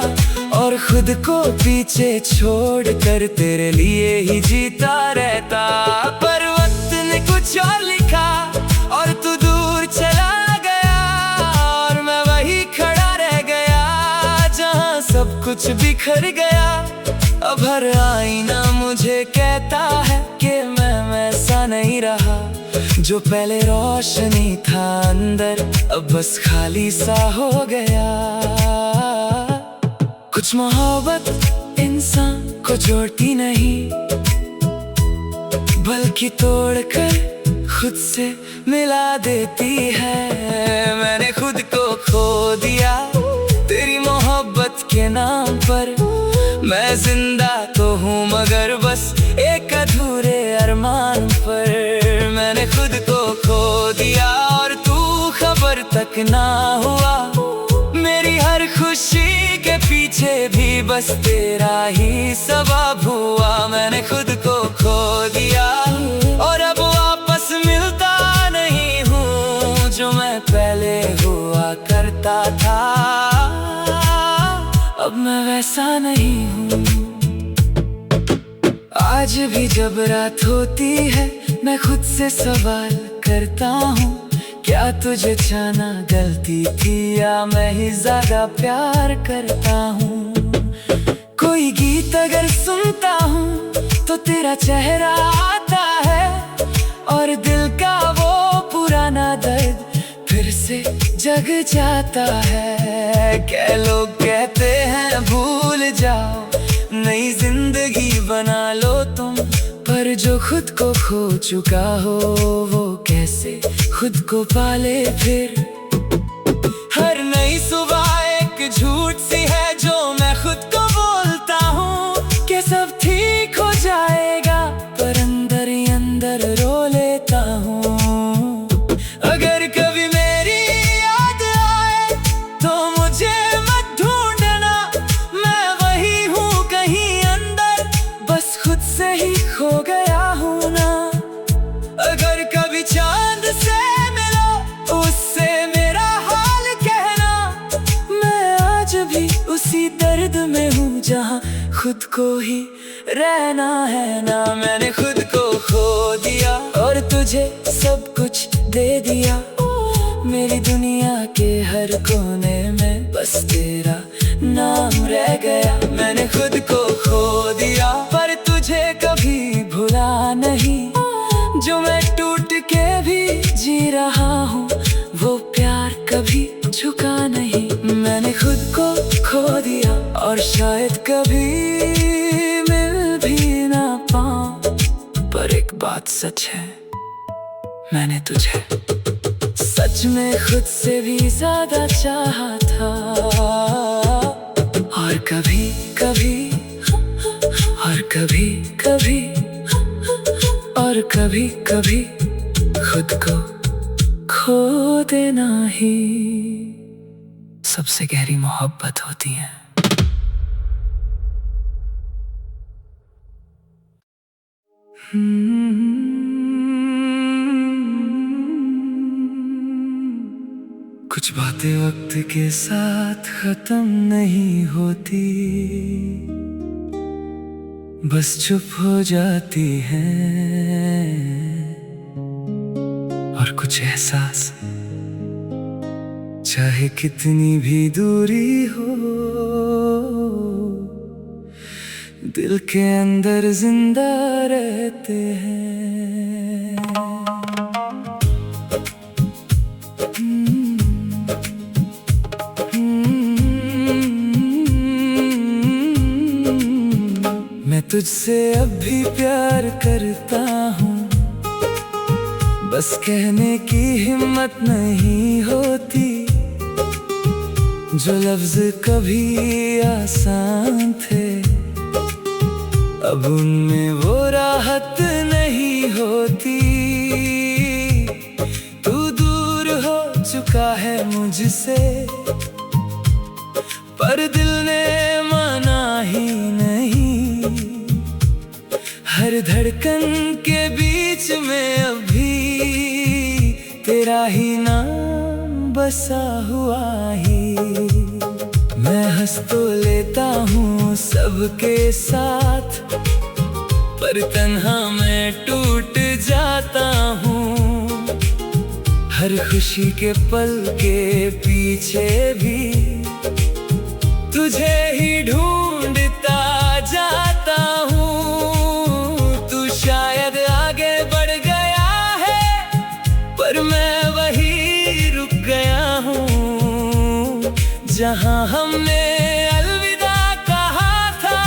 और खुद को पीछे छोड़ कर तेरे लिए ही जीता रहता। पर वक्त ने कुछ और लिखा और तू दूर चला गया और मैं वही खड़ा रह गया जहाँ सब कुछ बिखर गया। अब हर आईना मुझे कहता है कि मैं वैसा नहीं रहा, जो पहले रोशनी था अंदर अब बस खाली सा हो गया। कुछ मोहब्बत इंसान को जोड़ती नहीं बल्कि तोड़कर खुद से मिला देती है। मैंने खुद को खो दिया तेरी मोहब्बत के नाम पर, मैं जिंदा तो हूँ मगर बस एक अधूरे अरमान पर। मैंने खुद को खो दिया और तू खबर तक ना हुआ, मेरी हर खुशी के पीछे भी बस तेरा ही सबब हुआ। मैंने खुद को खो दिया और अब वापस मिलता नहीं हूँ जो मैं पहले हुआ करता था, अब मैं वैसा नहीं हूँ। आज भी जब रात होती है मैं खुद से सवाल करता हूँ, क्या तुझे जाना गलती थी या मैं ही ज्यादा प्यार करता हूँ। कोई गीत अगर सुनता हूँ तो तेरा चेहरा आता है और दिल का वो पुराना दर्द फिर से जग जाता है। क्या लोग कहते हैं भूल जाओ नई जिंदगी बना लो तुम, पर जो खुद को खो चुका हो वो कैसे खुद को पाले फिर। हर नई सुबह एक झूठ सी है जो मैं खुद को बोलता हूँ कि सब ठीक हो जाएगा, पर अंदर ही अंदर रो लेता हूँ। अगर कभी मेरी याद आए तो मुझे मत ढूंढना, मैं वही हूँ कहीं अंदर बस खुद से ही खो गया हूँ ना। अगर कभी चांद से मिलो उससे मेरा हाल कहना, मैं आज भी उसी दर्द में हूँ जहाँ खुद को ही रहना है ना। मैंने खुद को खो दिया और तुझे सब कुछ दे दिया, मेरी दुनिया के हर कोने में बस तेरा नाम रह गया। मैंने खुद को खो दिया पर तुझे कभी भुला नहीं, जो मैं टूट के भी जी रहा हूँ वो प्यार कभी झुका नहीं। मैंने और शायद कभी मिल भी ना पाऊं, पर एक बात सच है, मैंने तुझे सच में खुद से भी ज्यादा चाहा था। और कभी कभी, और कभी कभी, और कभी कभी खुद को खो देना ही सबसे गहरी मोहब्बत होती है। कुछ बातें वक्त के साथ खत्म नहीं होती, बस चुप हो जाती हैं। और कुछ एहसास चाहे कितनी भी दूरी हो, दिल के अंदर जिंदा रहते हैं। मैं तुझसे अब भी प्यार करता हूँ, बस कहने की हिम्मत नहीं होती। जो लफ्ज कभी आसान थे, अब उनमें वो राहत नहीं होती। तू दूर हो चुका है मुझसे, पर दिल ने माना ही नहीं। हर धड़कन के बीच में अभी तेरा ही नाम बसा हुआ ही। मैं हंस तो लेता हूँ सबके साथ, पर तन्हा मैं टूट जाता हूँ। हर खुशी के पल के पीछे भी तुझे ही ढूंढता जाता हूँ। तू शायद आगे बढ़ गया है, पर मैं वही रुक गया हूँ जहाँ हमने अलविदा कहा था।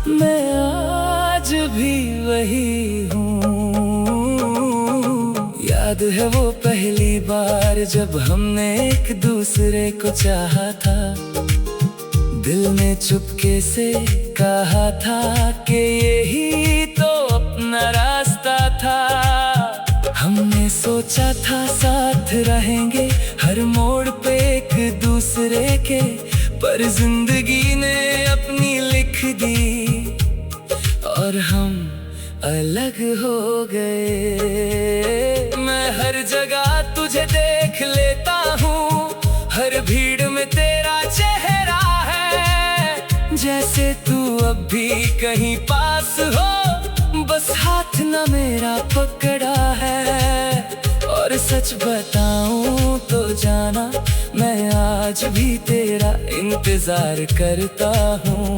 मैं आज भी वही हूँ। याद है वो पहली बार जब हमने एक दूसरे को चाहा था। दिल ने चुपके से कहा था कि यही तो अपना रास्ता था। हमने सोचा था साथ रहेंगे हर मोड़ पे एक दूसरे के, पर जिंदगी ने अपनी लिख दी और हम अलग हो गए। मैं हर जगह तुझे देख लेता हूँ, हर भीड़ में तेरा चेहरा है। जैसे तू अब भी कहीं पास हो, बस हाथ ना मेरा पकड़ा है। और सच बताऊं तो जाना, मैं आज भी तेरा इंतजार करता हूँ।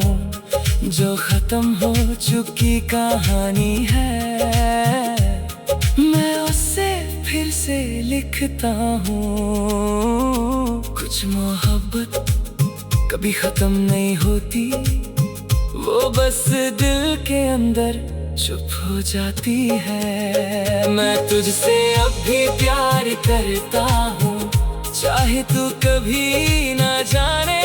जो खत्म हो चुकी कहानी है, मैं उससे फिर से लिखता हूँ। कुछ मोहब्बत कभी खत्म नहीं होती, वो बस दिल के अंदर चुप हो जाती है। मैं तुझसे अब भी प्यार करता हूँ, चाहे तू कभी ना जाने।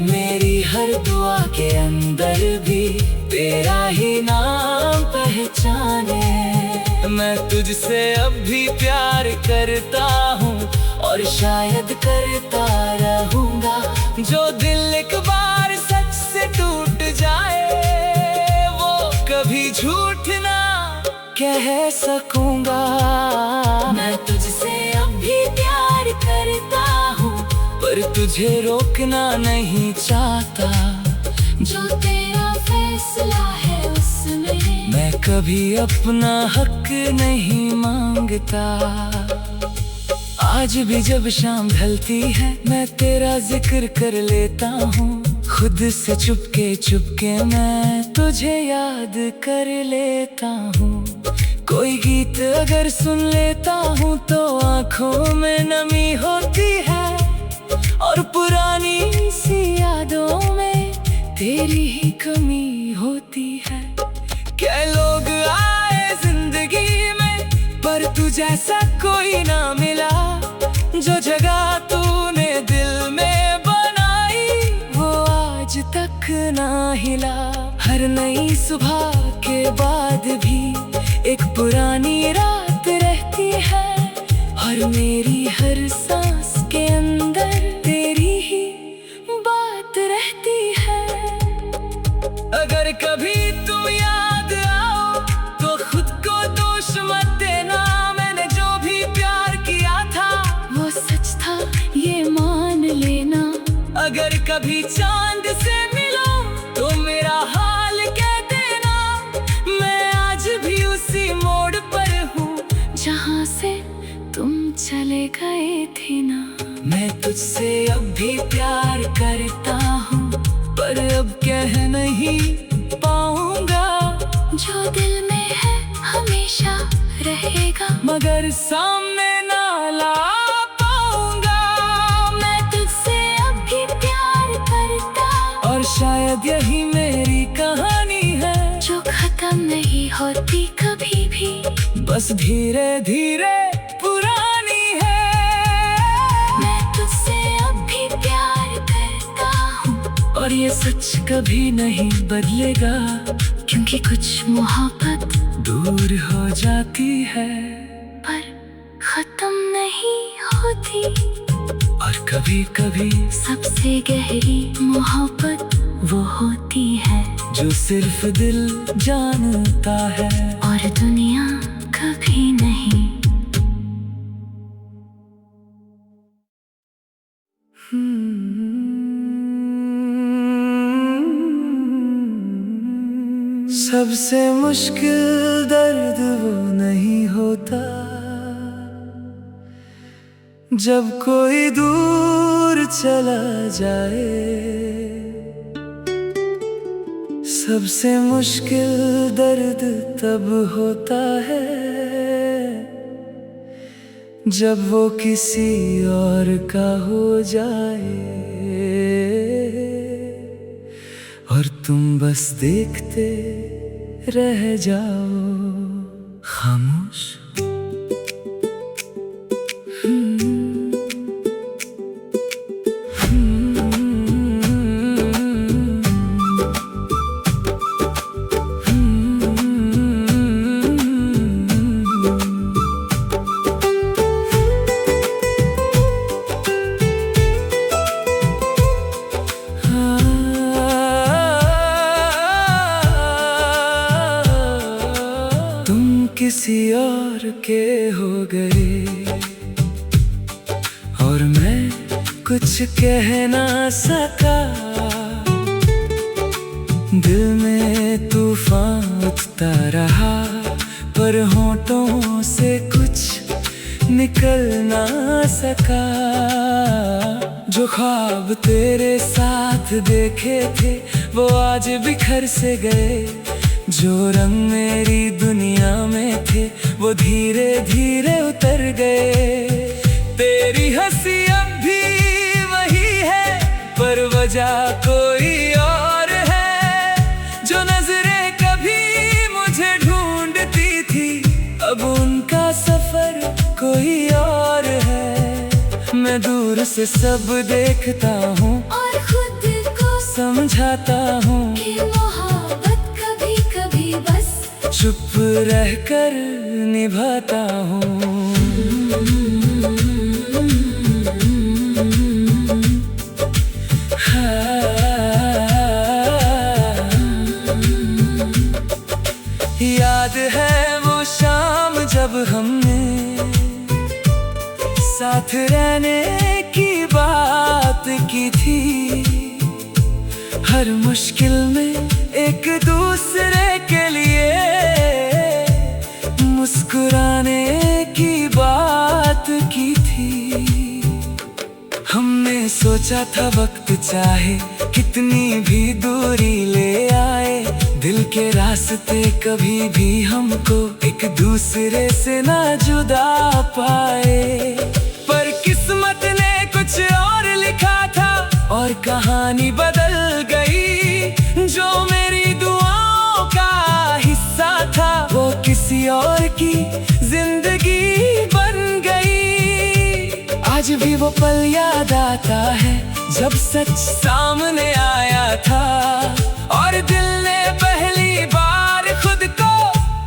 मेरी हर दुआ के अंदर भी तेरा ही नाम पहचाने। मैं तुझसे अब भी प्यार करता हूँ और शायद करता रहूँगा। जो दिल एक बार सच से टूट जाए, वो कभी झूठ ना कह सकूँगा। मैं तुझसे अब भी प्यार करता हूँ, पर तुझे रोकना नहीं चाहता। जो तेरा फैसला है उसमें मैं कभी अपना हक नहीं मांगता। आज भी जब शाम ढलती है, मैं तेरा जिक्र कर लेता हूँ। खुद से चुपके मैं तुझे याद कर लेता हूँ। कोई गीत अगर सुन लेता हूँ तो आँखों में नमी होती है, और पुरानी सी तेरी ही कमी होती है। क्या लोग आए जिंदगी में, पर तू जैसा कोई ना मिला। जो जगह तूने दिल में बनाई, वो आज तक ना हिला। हर नई सुबह के बाद भी एक पुरानी रात रहती है, और मेरी हर सांस के अंदर तेरी ही बात रहती है। अगर कभी तुम याद आओ तो खुद को दोष मत देना। मैंने जो भी प्यार किया था वो सच था, ये मान लेना। अगर कभी चांद से मिलो तो मेरा हाल कह देना। मैं आज भी उसी मोड़ पर हूँ जहाँ से तुम चले गए थे ना। मैं तुझसे अब भी प्यार करता हूँ, पर अब कह नहीं पाऊंगा। जो दिल में है हमेशा रहेगा, मगर सामने ना ला पाऊंगा। मैं तुझसे अब भी प्यार करता, और शायद यही मेरी कहानी है, जो खत्म नहीं होती कभी भी, बस धीरे धीरे पुरानी है। मैं तुझसे अब भी प्यार करता हूँ, और ये सच कभी नहीं बदलेगा। क्योंकि कुछ मोहब्बत दूर हो जाती है, पर खत्म नहीं होती। और कभी कभी सबसे गहरी मोहब्बत वो होती है, जो सिर्फ दिल जानता है, और दुनिया कभी नहीं। सबसे मुश्किल दर्द वो नहीं होता जब कोई दूर चला जाए। सबसे मुश्किल दर्द तब होता है जब वो किसी और का हो जाए, और तुम बस देखते रह जाओ खामोश। किसी और के हो गए, और मैं कुछ कह ना सका। दिल में तूफान उठता रहा, पर होठों से कुछ निकल ना सका। जो ख्वाब तेरे साथ देखे थे वो आज बिखर से गए। जो रंग मेरी दुनिया में थे वो धीरे धीरे उतर गए। तेरी हंसी अब भी वही है, पर वजह कोई और है। जो नजरें कभी मुझे ढूंढती थी, अब उनका सफर कोई और है। मैं दूर से सब देखता हूँ, और खुद को समझाता हूँ कि बस चुप रहकर निभाता हूँ। याद है वो शाम जब हमने साथ रहने की बात की थी। हर मुश्किल में एक दूसरे के लिए मुस्कुराने की बात की थी। हमने सोचा था वक्त चाहे कितनी भी दूरी ले आए, दिल के रास्ते कभी भी हमको एक दूसरे से ना जुदा पाए। पर किस्मत ने कुछ और लिखा था, और कहानी बदल गई। जो मेरी दुआओं का हिस्सा था, वो किसी और की जिंदगी बन गई। आज भी वो पल याद आता है जब सच सामने आया था, और दिल ने पहली बार खुद को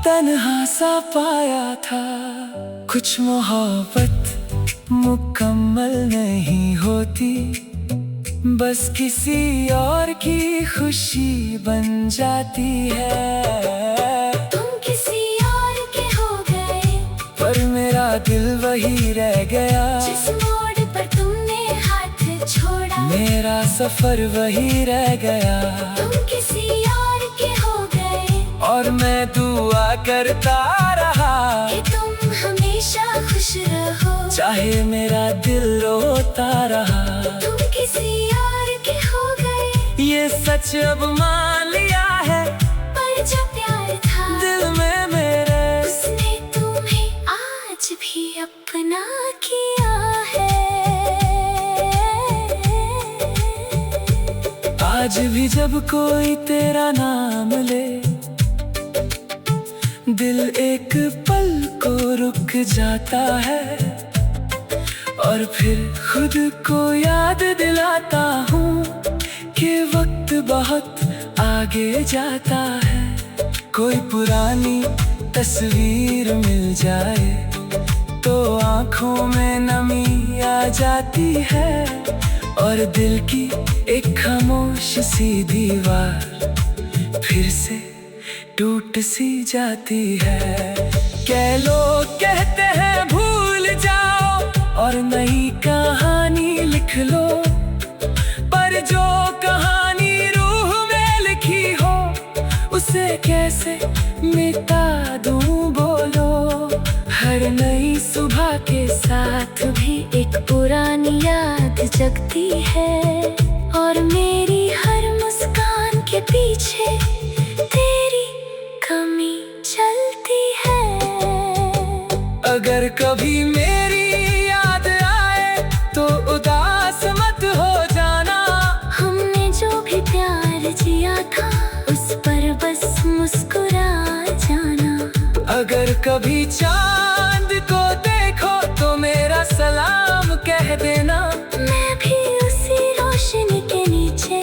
तन्हा सा पाया था। कुछ मोहब्बत मुकम्मल नहीं होती, बस किसी और की खुशी बन जाती है। तुम किसी और के हो गए, पर मेरा दिल वही रह गया। जिस मोड़ पर तुमने हाथ छोड़ा, मेरा सफर वही रह गया। तुम किसी और के हो गए, और मैं दुआ करता रहा कि तुम हमेशा खुश रहो, चाहे मेरा दिल रोता रहा। तुम किसी और के हो गए, ये सच अब मान लिया है, पर जब प्यार था दिल में मेरे, उसने तुम्हें आज भी अपना किया है। आज भी जब कोई तेरा नाम ले, दिल एक पल को रुक जाता है, और फिर खुद को याद दिलाता हूँ कि वक्त बहुत आगे जाता है। कोई पुरानी तस्वीर मिल जाए तो आँखों में नमी आ जाती है, और दिल की एक खामोश सी दीवार फिर से टूट सी जाती है। क्या लोग कहते हैं भूल जाओ और नई कहानी लिख लो, पर जो कहानी रूह में लिखी हो उसे कैसे मिटा दूं बोलो। हर नई सुबह के साथ भी एक पुरानी याद जगती है, और मेरी हर मुस्कान के पीछे तेरी कमी चलती है। अगर कभी मेरी याद आए तो उदास मत हो जाना, हमने जो भी प्यार जिया था उस पर बस मुस्कुरा जाना। अगर कभी चांद को देखो तो मेरा सलाम कह देना, मैं भी उसी रोशनी के नीचे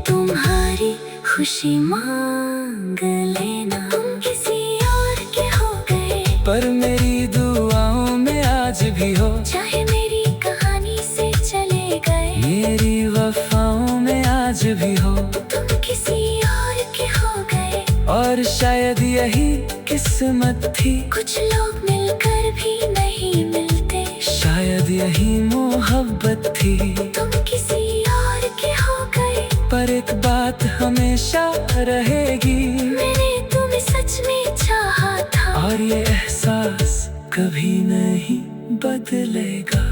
तुम्हारी खुशी मांग लेना। तुम किसी और के हो गए, पर मेरी दुआओं में आज भी हो, चाहे मेरी कहानी से चले गए, मेरी वफाओं में आज भी हो। तुम किसी और के हो गए, और शायद यही किस्मत थी, कुछ लोग मिलकर भी नहीं मिलते, शायद यही मोहब्बत थी। तुम किसी और के हो गए, पर एक बात हमेशा रहेगी, मैंने तुम्हें सच में चाहा था, और ये एहसास कभी नहीं बदलेगा।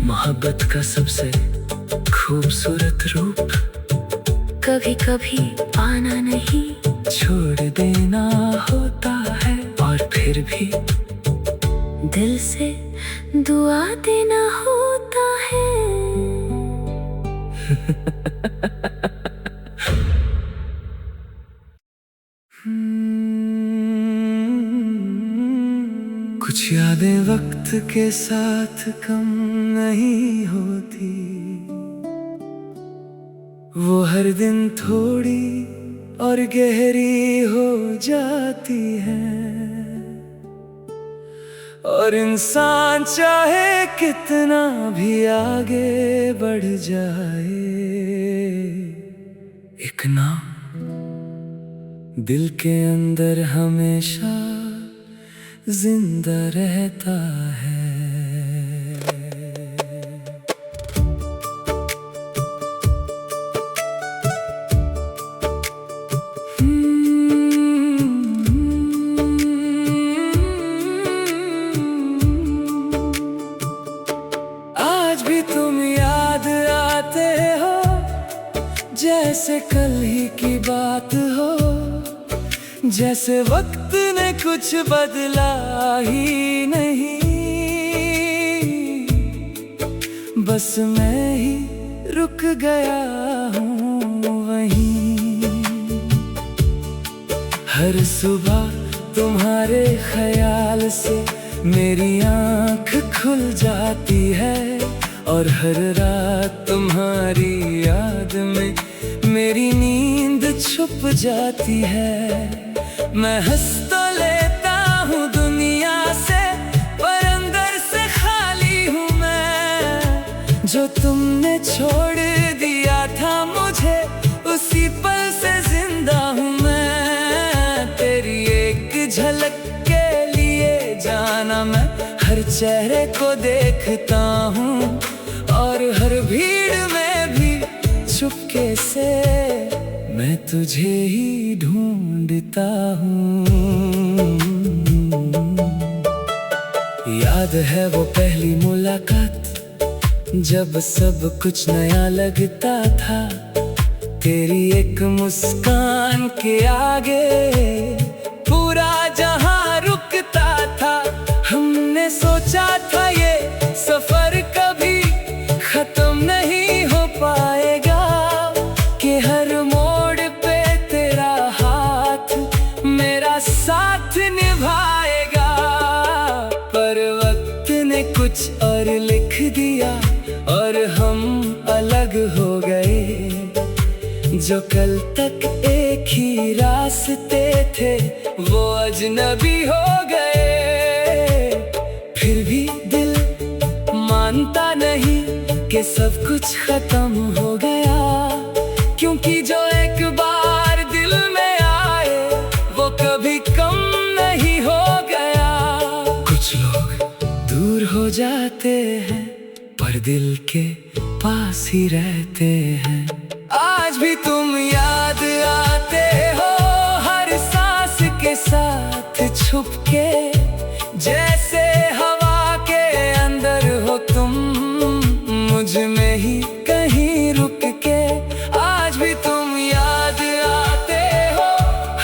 मोहब्बत का सबसे खूबसूरत रूप कभी कभी पाना नहीं, छोड़ देना होता है, और फिर भी दिल से दुआ देना होता है। कुछ यादें वक्त के साथ कम नहीं होती, वो हर दिन थोड़ी और गहरी हो जाती है। और इंसान चाहे कितना भी आगे बढ़ जाए, एक नाम दिल के अंदर हमेशा जिंदा रहता है। आज भी तुम याद आते हो जैसे कल ही की बात हो, जैसे वक्त ने कुछ बदला ही नहीं, बस मैं ही रुक गया हूँ वहीं। हर सुबह तुम्हारे ख्याल से मेरी आँख खुल जाती है, और हर रात तुम्हारी याद में मेरी नींद छुप जाती है। मैं हंस तो लेता हूँ दुनिया से, पर अंदर से खाली हूँ मैं। जो तुमने छोड़ दिया था मुझे, उसी पल से जिंदा हूँ मैं। तेरी एक झलक के लिए जाना मैं हर चेहरे को देखता हूँ, और हर भीड़ में भी चुपके से मैं तुझे ही ढूंढता हूँ। याद है वो पहली मुलाकात, जब सब कुछ नया लगता था। तेरी एक मुस्कान के आगे पूरा जहां रुकता था। हमने सोचा था ये सफर कभी खत्म नहीं हो पाएगा, कि हर मोड़ पे तेरा हाथ मेरा साथ निभाएगा। पर वक्त ने कुछ और लिख दिया, और हम अलग हो गए। जो कल तक एक ही रास्ते थे, वो अजनबी हो गए। फिर भी दिल मानता नहीं कि सब कुछ खत्म हो गया, क्योंकि जो एक बार दिल में आए, वो कभी कम नहीं हो गया। कुछ लोग दूर हो जाते हैं, पर दिल के पास ही रहते हैं। आज भी तुम याद आते हो, हर सांस के साथ छुप के। जैसे हवा के अंदर हो तुम, मुझ में ही कहीं रुक के। आज भी तुम याद आते हो,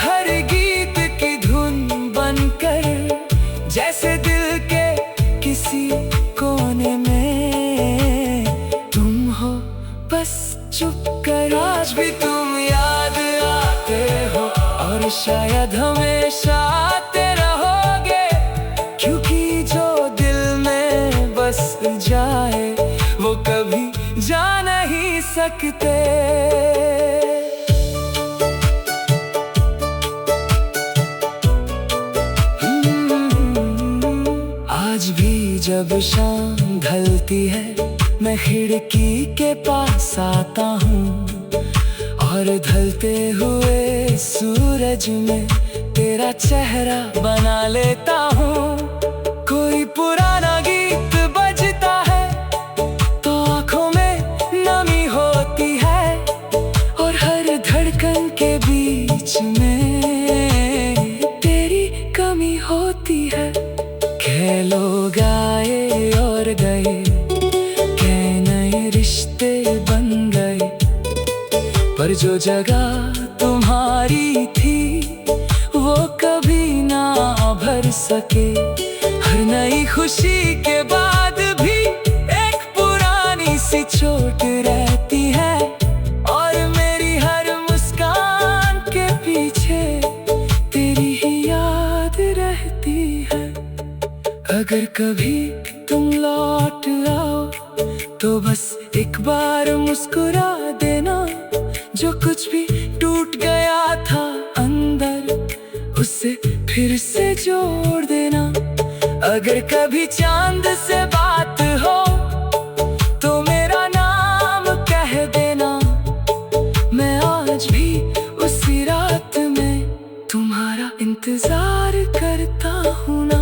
हर गीत की धुन बनकर। जैसे दिल के किसी कोने में तुम हो, बस चुप कर। आज भी तुम याद आते हो, और शायद हमेशा आते रहोगे, क्योंकि जो दिल में बस जाए, वो कभी जा नहीं सकते। आज भी जब शाम ढलती है, मैं खिड़की के पास आता हूँ, और ढलते हुए सूरज में तेरा चेहरा बना लेता हूँ। कोई पुराना गीत बजता है तो आँखों में नमी होती है, और हर धड़कन के बीच में तेरी कमी होती है। खेलो गाए और गए, रिश्ते बन गए, पर जो जगह तुम्हारी थी, वो कभी ना भर सके। हर नई खुशी के बाद भी एक पुरानी सी चोट रहती है, और मेरी हर मुस्कान के पीछे तेरी ही याद रहती है। अगर कभी तुम लौट आओ, तो बस एक बार मुस्कुरा देना। जो कुछ भी टूट गया था अंदर, उसे फिर से जोड़ देना। अगर कभी चांद से बात हो, तो मेरा नाम कह देना। मैं आज भी उसी रात में तुम्हारा इंतजार करता हूँ ना।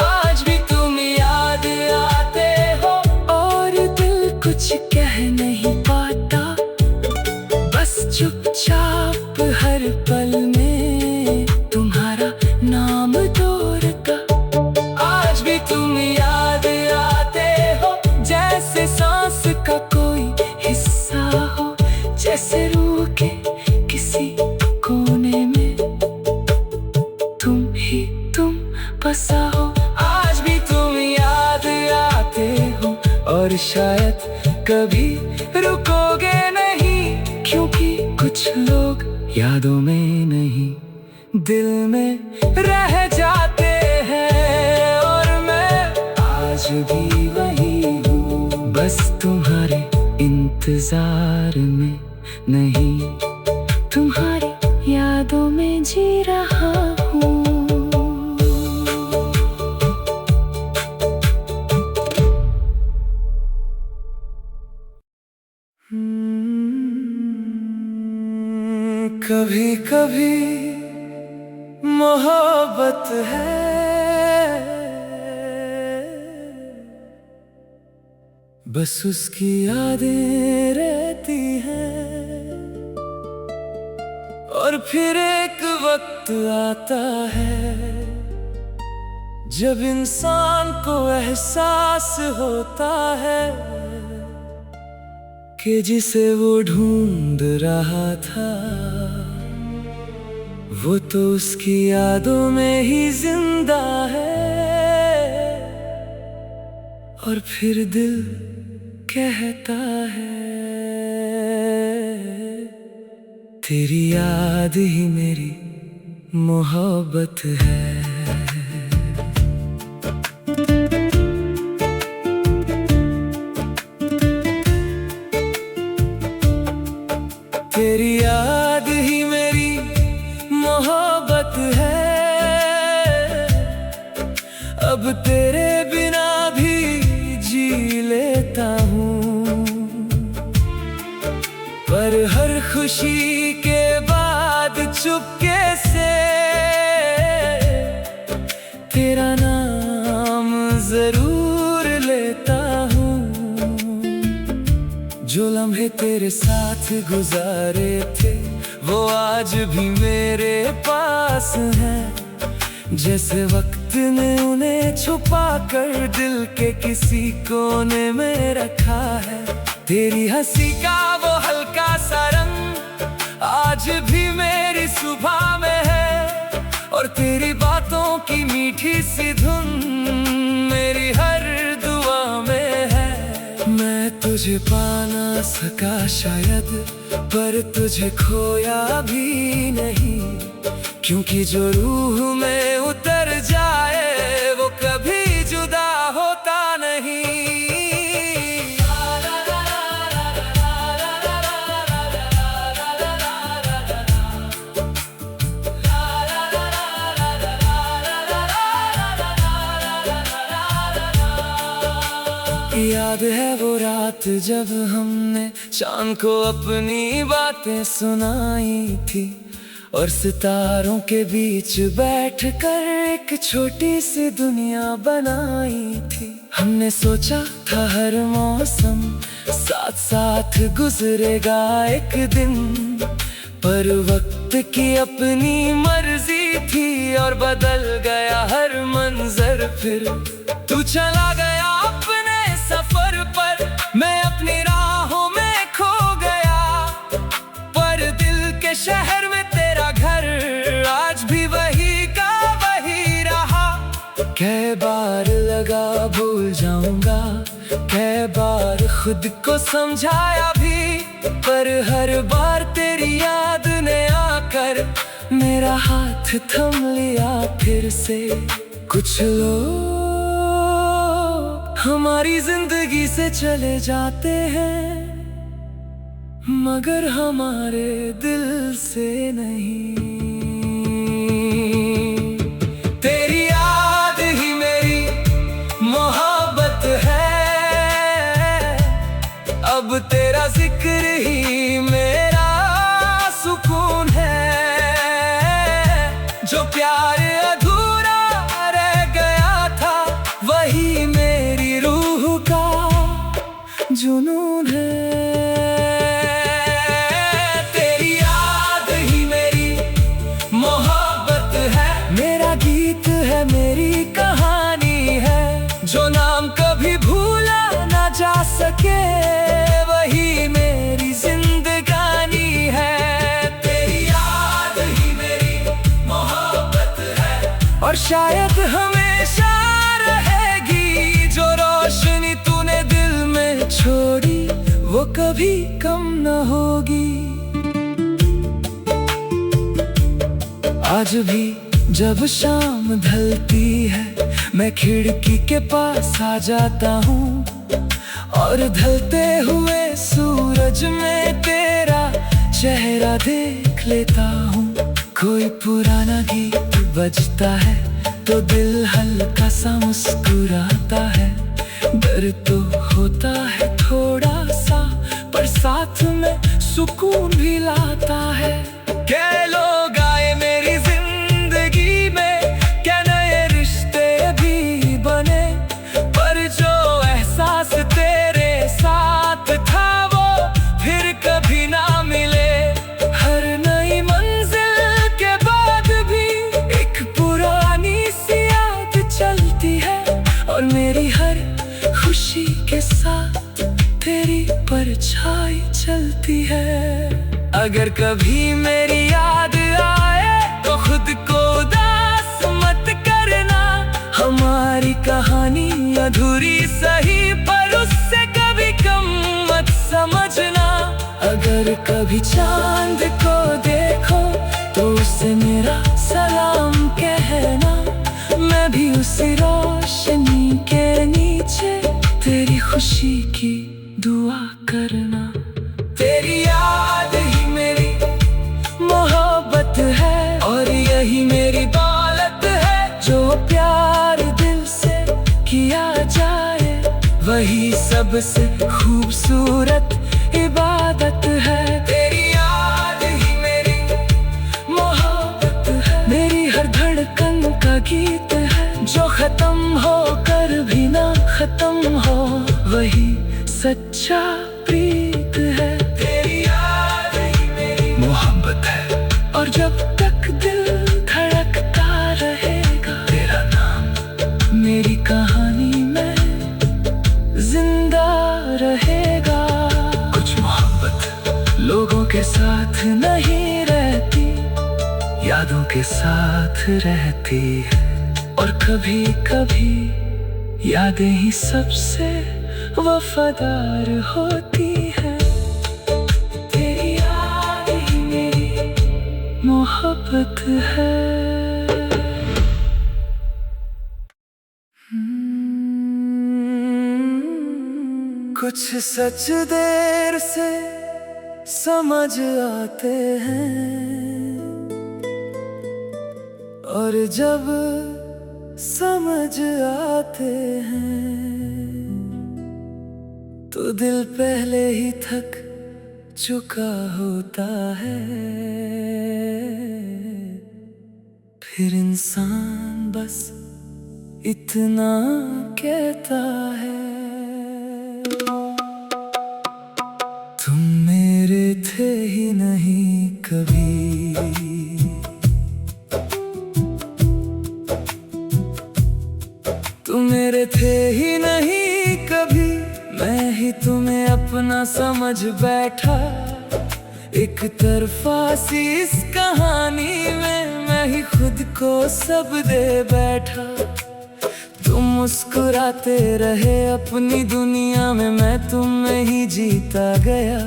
आज भी तुम याद आते हो, और दिल कुछ कह नहीं पाता, बस चुपचाप हर पल में तुम्हारा नाम दोहराता। आज भी तुम याद आते हो, जैसे सांस का कोई हिस्सा हो, जैसे रूह के किसी कोने में तुम बसा हो। आज भी तुम याद आते हो, और शायद कभी रुकोगे नहीं, क्योंकि कुछ लोग यादों में नहीं दिल में रह जाते हैं। और मैं आज भी वही हूँ, बस तुम्हारे इंतजार में नहीं, तुम्हारी यादों में जी रहा हूँ। कभी कभी मोहब्बत है, बस उसकी यादें रहती हैं। और फिर एक वक्त आता है जब इंसान को एहसास होता है कि जिसे वो ढूंढ रहा था वो तो उसकी यादों में ही जिंदा है। और फिर दिल कहता है तेरी याद ही मेरी मोहब्बत है। तेरी याद ही मेरी मोहब्बत है, अब तेरे बिना भी जी लेता हूँ। पर हर खुशी के बाद चुपके से तेरा नाम जरूर लेता हूँ। जो लम्हे तेरे साथ गुजारे थे वो आज भी मेरे पास हैं। जैसे वक्त ने उन्हें छुपा कर दिल के किसी कोने में रखा है। तेरी हंसी का वो हल्का सा रंग आज भी मेरी सुबह में है। और तेरी बातों की मीठी सी धुन मेरी हर दुआ में है। मैं तुझे पा ना सका शायद, पर तुझे खोया भी नहीं, क्योंकि जो रूह में उतर जाए वो कभी जुदा होता नहीं। याद है वो रात जब हमने चांद को अपनी बातें सुनाई थी, और सितारों के बीच बैठकर एक छोटी सी दुनिया बनाई थी। हमने सोचा था हर मौसम साथ साथ गुजरेगा एक दिन, पर वक्त की अपनी मर्जी थी और बदल गया हर मंजर। फिर तू चला गया अपने सफर पर, मैं अपनी राहों में खो गया। पर दिल के शहर में तेरा घर आज भी वही का वही रहा। कई बार लगा भूल जाऊंगा, कई बार खुद को समझाया भी, पर हर बार तेरी याद ने आकर मेरा हाथ थम लिया फिर से। कुछ लोग हमारी जिंदगी से चले जाते हैं, मगर हमारे दिल से नहीं। तेरी याद ही मेरी मोहब्बत है, अब तेरा जिक्र ही मेरा सुकून है। जो प्यार अधूरा रह गया था वही मेरी रूह का जुनून है। तेरी याद ही मेरी मोहब्बत है, मेरा गीत है मेरी कहानी है। जो नाम कभी भूला ना जा सके वही मेरी जिंदगानी है। तेरी याद ही मेरी मोहब्बत है, और शायद हमेशा रहेगी जो रोशनी तूने दिल में छोड़ी। वो कभी कम न होगी। आज भी जब शाम ढलती है मैं खिड़की के पास आ जाता हूँ और ढलते हुए सूरज में तेरा चेहरा देख लेता हूँ। कोई पुराना गीत बजता है तो दिल हल्का सा मुस्कुराता है। डर तो होता है थोड़ा सा पर साथ में सुकून भी लाता है। क्या लोग आए मेरी जिंदगी में, क्या नए रिश्ते भी बने, पर जो एहसास तेरे साथ था वो फिर कभी ना मिले। हर नई मंजिल के बाद भी एक पुरानी सी याद चलती है और मेरी हर खुशी के साथ तेरी परछाई चलती है। अगर कभी मेरी याद आए तो खुद को उदास मत करना। हमारी कहानी अधूरी सही पर उससे कभी कम मत समझना। अगर कभी चांद को देखो तो उसे मेरा सलाम कहना। मैं भी उसी रोशनी के नीचे तेरी खुशी की दुआ करना। तेरी याद ही मेरी मोहब्बत है और यही मेरी दौलत है। जो प्यार दिल से किया जाए वही सबसे खूबसूरत इबादत है। तेरी याद ही मेरी मोहब्बत है, मेरी हर धड़कन का गीत है। जो खत्म होकर भी ना खत्म हो वही सच्चा प्रीत है। तेरी याद ही मेरी मोहब्बत है और जब तक दिल धड़कता रहेगा तेरा नाम मेरी कहानी में जिंदा रहेगा। कुछ मोहब्बत लोगों के साथ नहीं रहती, यादों के साथ रहती है। और कभी कभी यादें ही सबसे वफादार होती है। तेरी याद ही मेरी मोहब्बत है। कुछ सच देर से समझ आते हैं और जब समझ आते हैं तो दिल पहले ही थक चुका होता है। फिर इंसान बस इतना कहता है, तुम मेरे थे ही नहीं कभी। तुम मेरे थे ही नहीं कभी, मैं ही तुम्हें अपना समझ बैठा। एक तरफा सी इस कहानी में मैं ही खुद को सब दे बैठा। तुम मुस्कुराते रहे अपनी दुनिया में, मैं तुम में ही जीता गया।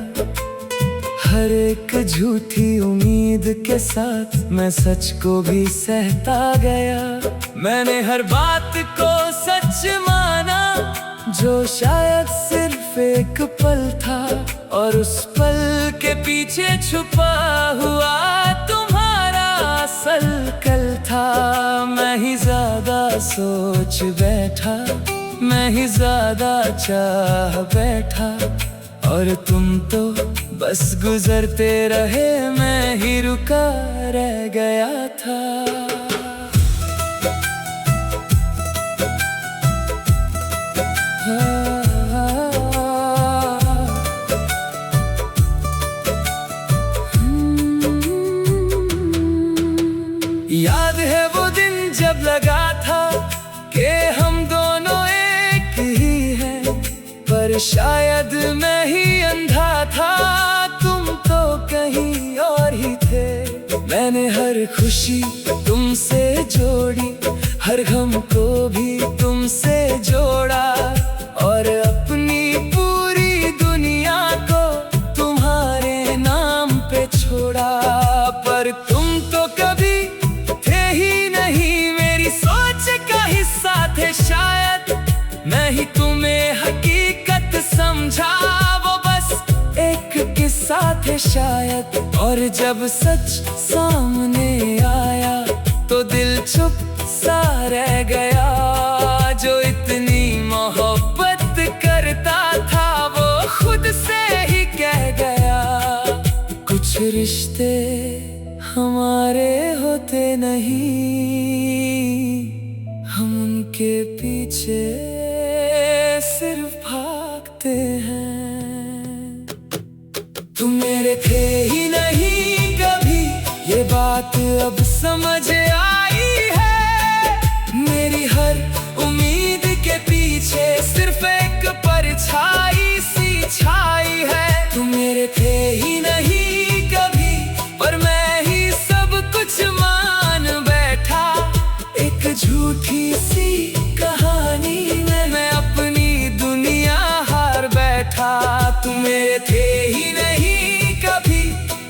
हर एक झूठी उम्मीद के साथ मैं सच को भी सहता गया। मैंने हर बात को सच माना जो शायद सिर्फ एक पल था, और उस पल के पीछे छुपा हुआ तुम्हारा असल कल था। मैं ही ज्यादा सोच बैठा, मैं ही ज्यादा चाह बैठा, और तुम तो बस गुजरते रहे, मैं ही रुका रह गया था। याद है वो दिन जब लगा था कि हम दोनों एक ही हैं, पर शायद मैं ही अंधा था, तुम तो कहीं और ही थे। मैंने हर खुशी तुमसे जोड़ी, हर गम को भी तुमसे जोड़ा, और अपनी पूरी दुनिया साथ है शायद। और जब सच सामने आया तो दिल चुप सा रह गया। जो इतनी मोहब्बत करता था वो खुद से ही कह गया। कुछ रिश्ते हमारे होते नहीं, हम उनके पीछे सिर्फ भागते हैं। तुम मेरे थे ही नहीं कभी, ये बात अब समझ आई है। मेरी हर उम्मीद के पीछे सिर्फ एक परछाई सी छाई है। तुम मेरे थे ही नहीं कभी, पर मैं ही सब कुछ मान बैठा। एक झूठी सी कहानी में मैं अपनी दुनिया हार बैठा। तुम मेरे थे ही नहीं कभी,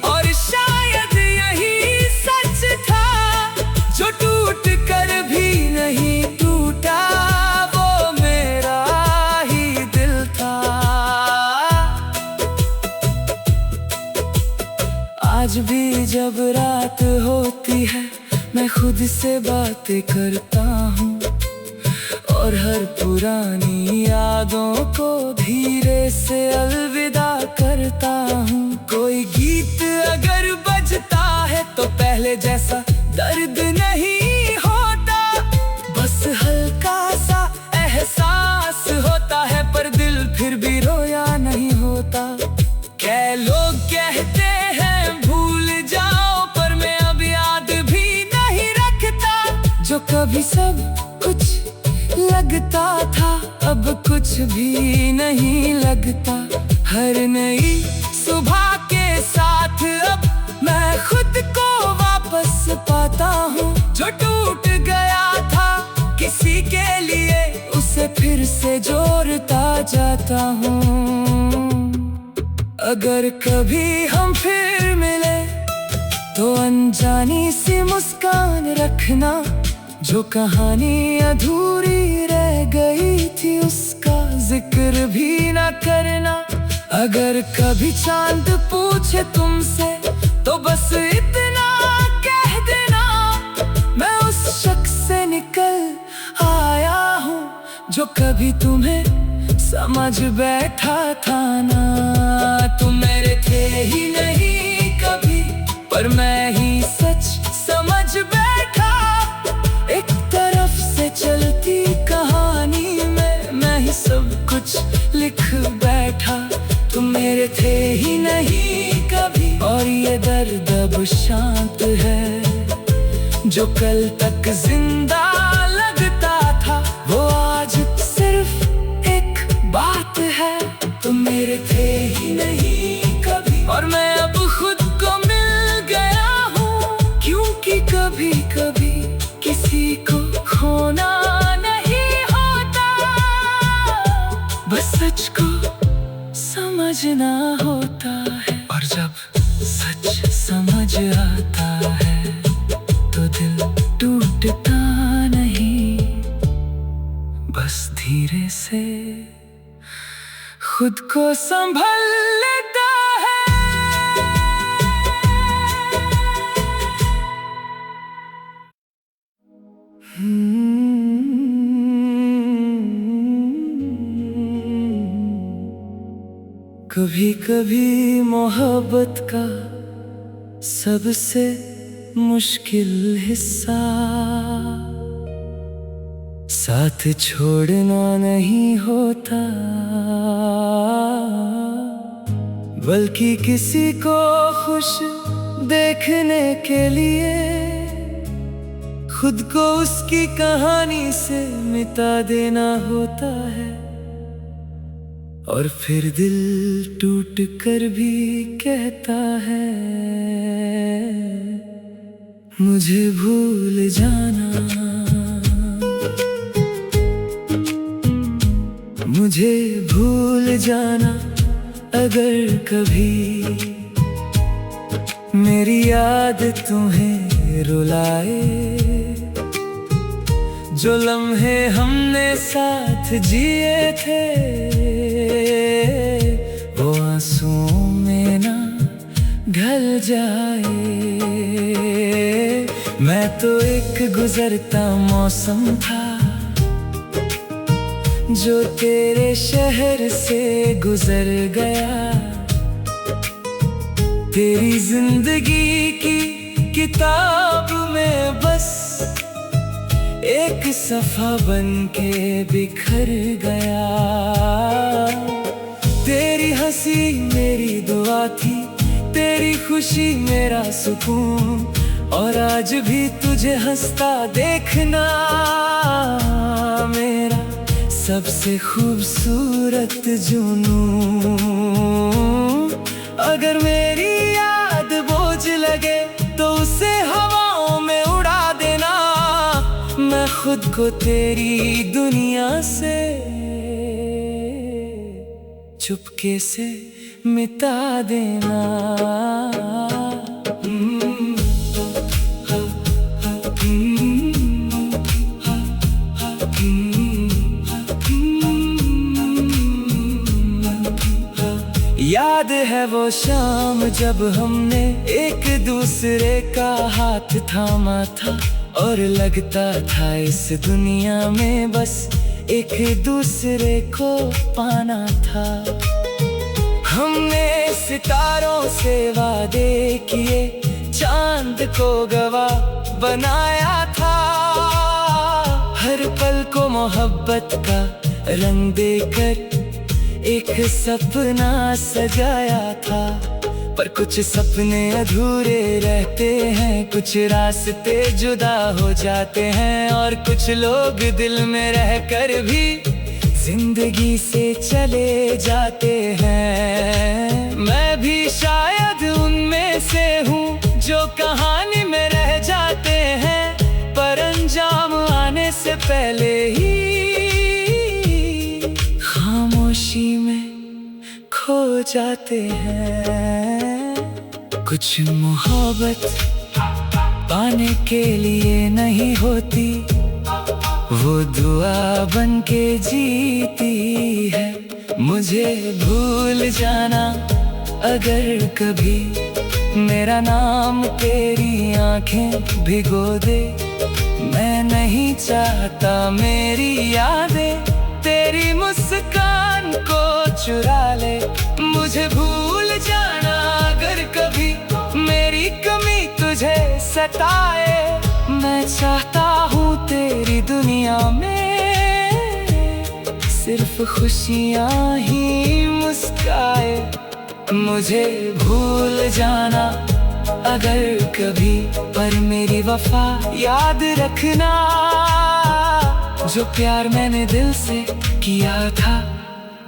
और शायद यही सच था। जो टूट कर भी नहीं टूटा वो मेरा ही दिल था। आज भी जब रात होती है मैं खुद से बातें करता हूँ, और हर पुरानी यादों को धीरे से अलविदा करता हूँ। कोई गीत अगर बजता है तो पहले जैसा दर्द नहीं होता, बस हल्का सा एहसास होता है, पर दिल फिर भी रोया नहीं होता। क्या लोग कहते हैं भूल जाओ, पर मैं अब याद भी नहीं रखता। जो कभी सब कुछ लगता था अब कुछ भी नहीं लगता। हर नई सुबह के साथ अब मैं खुद को वापस पाता हूँ। जो टूट गया था किसी के लिए उसे फिर से जोड़ता जाता हूँ। अगर कभी हम फिर मिले तो अनजानी सी मुस्कान रखना। जो कहानी अधूरी रह गई थी उसका जिक्र भी ना करना। अगर कभी चांद पूछे तुमसे तो बस इतना कह देना, मैं उस शख्स से निकल आया हूँ जो कभी तुम्हें समझ बैठा था ना। तुम मेरे थे ही नहीं कभी, पर मैं ही सच समझ बैठा। एक तरफ से चलती कहानी में मैं ही सब कुछ लिख बैठा। तुम मेरे थे ही नहीं कभी, और ये दर्द अब शांत है। जो कल तक जिंदा लगता था वो आज सिर्फ एक बात है। तुम मेरे थे ही नहीं कभी, और मैं अब खुद को मिल गया हूँ। क्योंकि कभी कभी किसी को खोना नहीं होता, बस सच को समझना होता है। और जब सच समझ आता है तो दिल टूटता नहीं, बस धीरे से खुद को संभल लेता है। कभी कभी मोहब्बत का सबसे मुश्किल हिस्सा साथ छोड़ना नहीं होता, बल्कि किसी को खुश देखने के लिए खुद को उसकी कहानी से मिटा देना होता है। और फिर दिल टूट कर भी कहता है मुझे भूल जाना, मुझे भूल जाना अगर कभी मेरी याद तुम्हें रुलाए। जो लम्हे हमने साथ जिए थे वो आंसुओं में ना ढल जाए। मैं तो एक गुजरता मौसम था जो तेरे शहर से गुजर गया। तेरी जिंदगी की किताब में बस एक सफ़ा बन के बिखर गया। तेरी हंसी मेरी दुआ थी, तेरी खुशी मेरा सुकून, और आज भी तुझे हंसता देखना मेरा सबसे खूबसूरत जुनून। अगर मेरी याद बोझ लगे तो उसे हवाओं में उड़ा देना। मैं खुद को तेरी दुनिया से चुपके से मिटा देना। याद है वो शाम जब हमने एक दूसरे का हाथ थामा था, और लगता था इस दुनिया में बस एक दूसरे को पाना था। हमने सितारों से वादे किए, चांद को गवाह बनाया था। हर पल को मोहब्बत का रंग देकर एक सपना सजाया था। पर कुछ सपने अधूरे रहते हैं, कुछ रास्ते जुदा हो जाते हैं, और कुछ लोग दिल में रहकर भी जिंदगी से चले जाते हैं। मैं भी शायद उनमें से हूँ जो कहानी में रह जाते हैं, पर अंजाम आने से पहले ही खामोशी में खो जाते हैं। कुछ मोहब्बत पाने के लिए नहीं होती, वो दुआ बन के जीती है। मुझे भूल जाना अगर कभी, मेरा नाम तेरी आंखें भिगो दे। मैं नहीं चाहता मेरी यादें तेरी मुस्कान को चुरा ले। मुझे भूल जाना अगर कभी मेरी कमी तुझे सताए। मैं चाहता हूँ तेरी दुनिया में सिर्फ खुशियाँ ही मुस्काए। मुझे भूल जाना अगर कभी, पर मेरी वफा याद रखना। जो प्यार मैंने दिल से किया था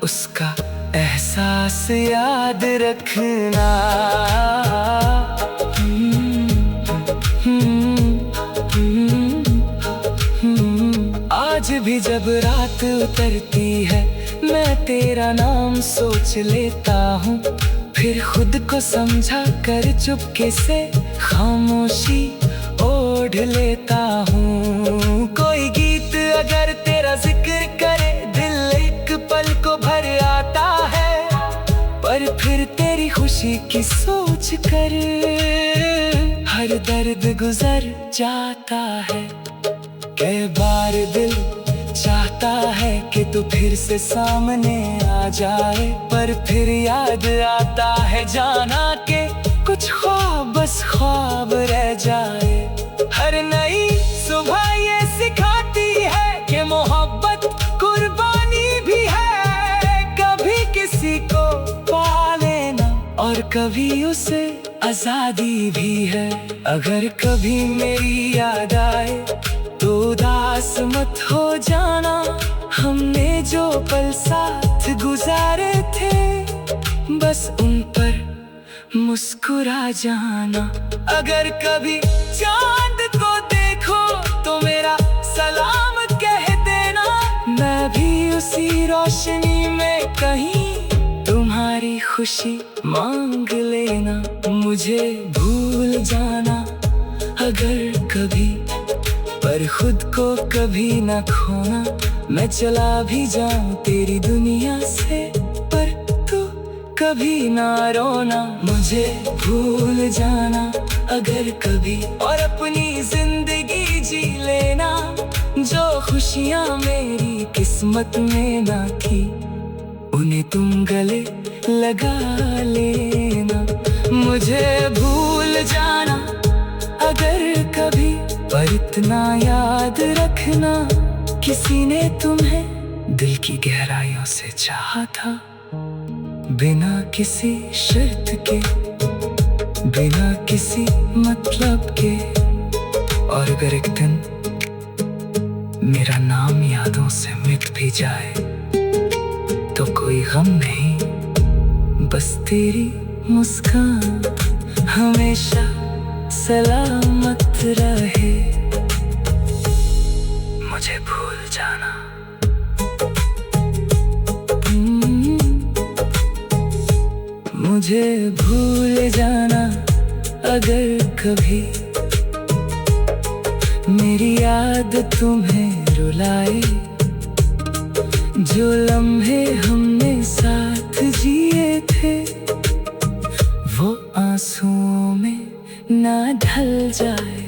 उसका एहसास याद रखना। आज भी जब रात उतरती है मैं तेरा नाम सोच लेता हूँ, फिर खुद को समझा कर चुपके से खामोशी ओढ़ लेता हूँ। कोई गीत अगर तेरा जिक्र करे दिल एक पल को भर आता है, पर फिर तेरी खुशी की सोच कर हर दर्द गुजर जाता है। कई बार दिल चाहता है कि तू फिर से सामने आ जाए, पर फिर याद आता है जाना के कुछ ख्वाब बस ख्वाब रह जाए। हर नई सुबह ये सिखाती है कि मोहब्बत कुर्बानी भी है। कभी किसी को पा लेना और कभी उसे आजादी भी है। अगर कभी मेरी याद आए तो उदास मत हो जाना, हमने जो पल साथ गुजारे थे बस उन पर मुस्कुरा जाना। अगर कभी चांद को देखो तो मेरा सलाम कह देना, मैं भी उसी रोशनी में कहीं तुम्हारी खुशी मांग लेना। मुझे भूल जाना अगर कभी, पर खुद को कभी ना खोना। मैं चला भी जाऊं तेरी दुनिया से, पर तू कभी ना रोना, मुझे भूल जाना अगर कभी, और अपनी जिंदगी जी लेना। जो खुशियाँ मेरी किस्मत में ना थी, उन्हें तुम गले लगा लेना। मुझे भूल जाना अगर कभी, पर इतना याद रखना, किसी ने तुम्हें दिल की गहराइयों से चाहा था, बिना किसी शर्त के, बिना किसी मतलब के। और अगर एक दिन मेरा नाम यादों से मिट भी जाए, तो कोई गम नहीं, बस तेरी मुस्कान हमेशा सलामत रहे। मुझे भूल जाना, मुझे भूल जाना अगर कभी, मेरी याद तुम्हें रुलाए। जो लम्हे हमने साथ जिए थे, वो आंसुओं में ना ढल जाए।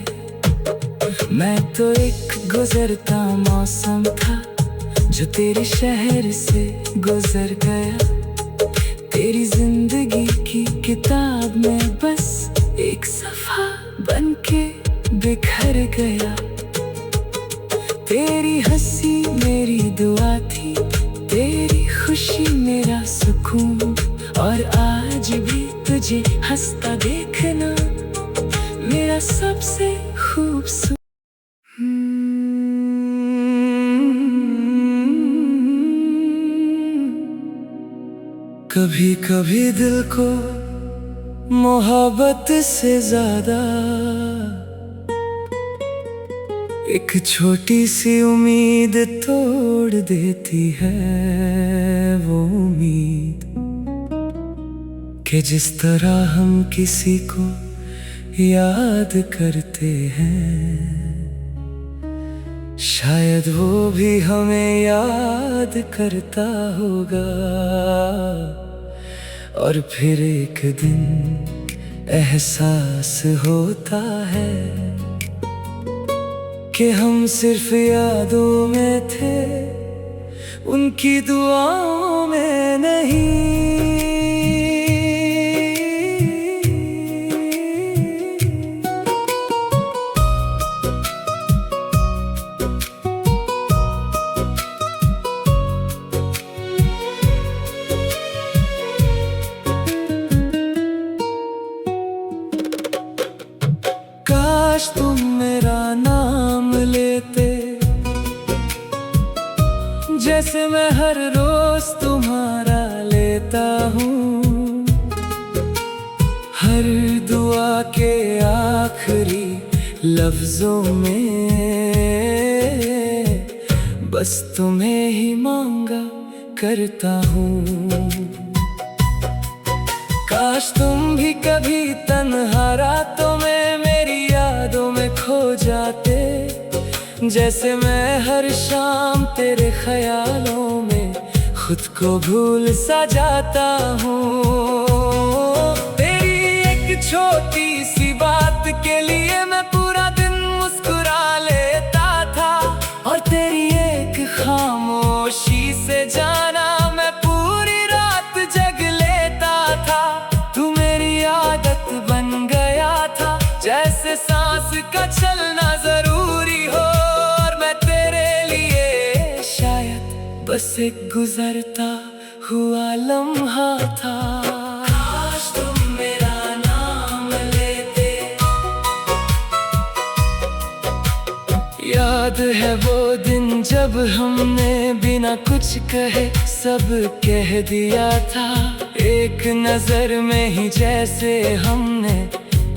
मैं तो एक गुजरता मौसम था, जो तेरे शहर से गुजर गया। तेरी जिंदगी की किताब में बस एक सफा बनके बिखर गया। तेरी हंसी मेरी दुआ थी, तेरी खुशी मेरा सुकून, और आज भी तुझे हंसता देखना मेरा सबसे खूबसूरत। कभी कभी दिल को मोहब्बत से ज्यादा एक छोटी सी उम्मीद तोड़ देती है। वो उम्मीद कि जिस तरह हम किसी को याद करते हैं, शायद वो भी हमें याद करता होगा। और फिर एक दिन एहसास होता है कि हम सिर्फ यादों में थे, उनकी दुआओं में नहीं। काश तुम मेरा नाम लेते, जैसे मैं हर रोज तुम्हारा लेता हूँ। हर दुआ के आखिरी लफ्जों में बस तुम्हें ही मांगा करता हूँ। काश तुम भी कभी तन्हा रातों में मेरी यादों में खो जाते, जैसे मैं हर शाम तेरे ख्यालों में खुद को भूल सा जाता हूँ। तेरी एक छोटी सी बात के लिए मैं पूरा दिन मुस्कुरा लेता था, और तेरी एक खामोशी से जाना मैं पूरी रात जग लेता था। तू मेरी आदत बन गया था, जैसे सांस का चलना जरूरी हो, और मैं तेरे लिए शायद बस एक गुजरता हुआ लम्हा था। काश तुम मेरा नाम लेते। याद है वो दिन जब हमने बिना कुछ कहे सब कह दिया था। एक नजर में ही जैसे हमने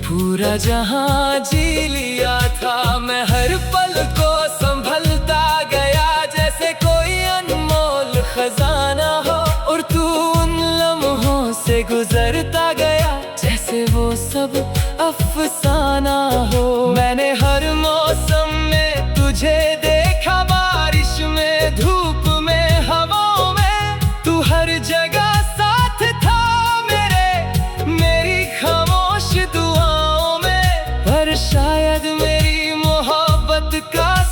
पूरा जहां जी लिया था। मैं हर पल को संभलता गया जैसे कोई अनमोल खजाना हो, और तू उन लम्हों से गुजरता गया जैसे वो सब अफसाना हो। मैंने हर मौसम में तुझे देखा, बारिश में, धूप में, हवाओं में, तू हर जगह साथ था।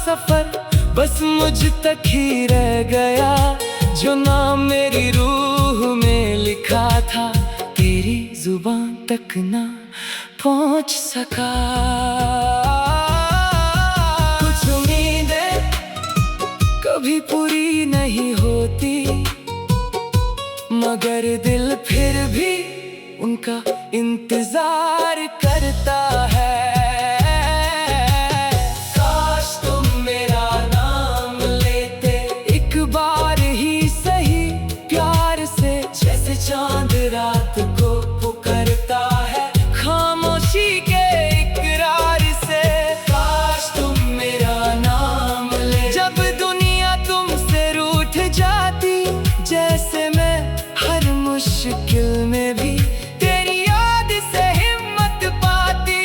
सफर बस मुझ तक ही रह गया, जो नाम मेरी रूह में लिखा था तेरी जुबान तक ना पहुंच सका। कुछ उम्मीदें कभी पूरी नहीं होती, मगर दिल फिर भी उनका इंतजार करता है। काश तुम मेरा नाम लेते एक बार ही सही, प्यार से जैसे चांद रात को पुकारता है खामोशी के इकरार से। काश तुम मेरा नाम ले, जब दुनिया तुमसे रूठ जाती, जैसे मैं हर मुश्किल में भी तेरी याद से हिम्मत पाती।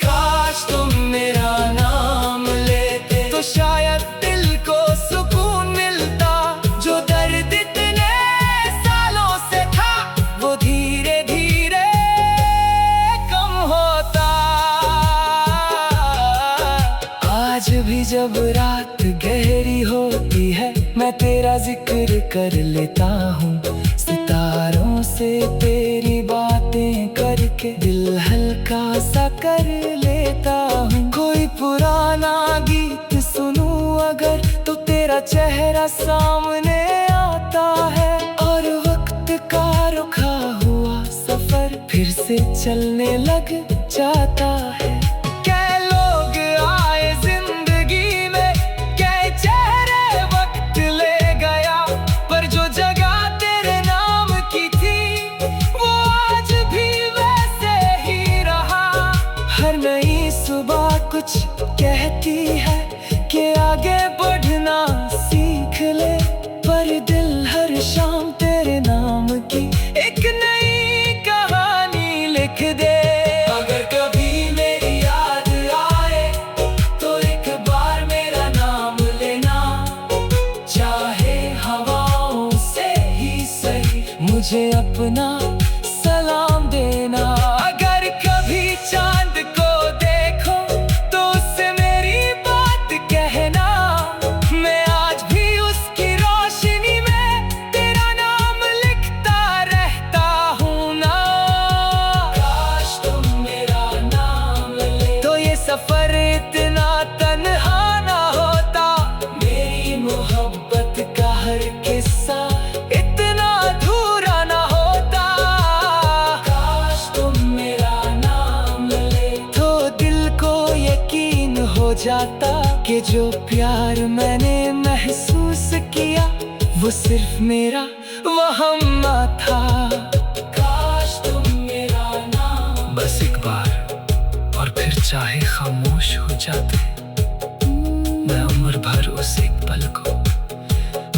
काश तुम मेरा नाम लेते तो शायद दिल को सुकून मिलता, जो दर्द इतने सालों से था वो धीरे धीरे कम होता। आज भी जब रात गहरी होती है, मैं तेरा जिक्र कर लेता हूँ, सितारों से तेरी बातें करके दिल हल्का सा कर लेता हूँ। कोई पुराना गीत सुनूं अगर तो तेरा चेहरा सामने आता है, और वक्त का रुका हुआ सफर फिर से चलने लग जाता है। कै लोग आए जिंदगी में, कै चेहरे वक्त ले गया, पर जो जगह तेरे नाम की थी वो आज भी वैसे ही रहा। हर नई सुबह कुछ कहती है कि आगे बढ़ना सीख ले, पर दिल हर शाम तेरे नाम की एक नई कहानी लिख दे। अगर कभी मेरी याद आए तो एक बार मेरा नाम लेना, चाहे हवाओं से ही सही मुझे अपना सलाम देना। अगर कभी चांद को देखो तो उससे मेरी बात कहना, मैं आज भी उसकी रोशनी में तेरा नाम लिखता रहता हूँ ना। काश तुम मेरा नाम ले तो ये सफर इतना तन्हा ना होता, मेरी मोहब्बत का हर किस्सा इतना अधूरा ना होता। काश तुम मेरा नाम ले तो दिल को यकीन हो जाता कि जो प्यार मैंने महसूस किया वो सिर्फ मेरा वहम ना था। काश तुम मेरा नाम बस एक बार और फिर चाहे खामोश हो जाते, मैं उम्र भर उस एक पल को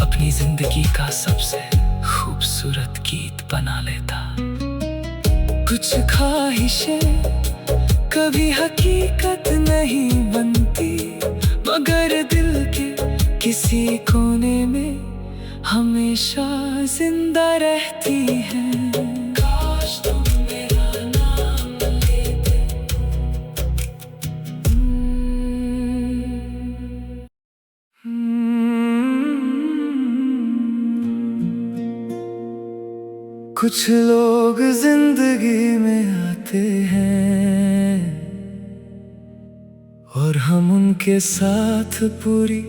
अपनी जिंदगी का सबसे खूबसूरत गीत बना लेता। कुछ ख्वाहिशें कभी हकीकत नहीं बनती, मगर दिल के किसी कोने में हमेशा जिंदा रहती है। काश तुम मेरा नाम लेते। कुछ लोग जिंदगी में आते हैं और हम उनके साथ पूरी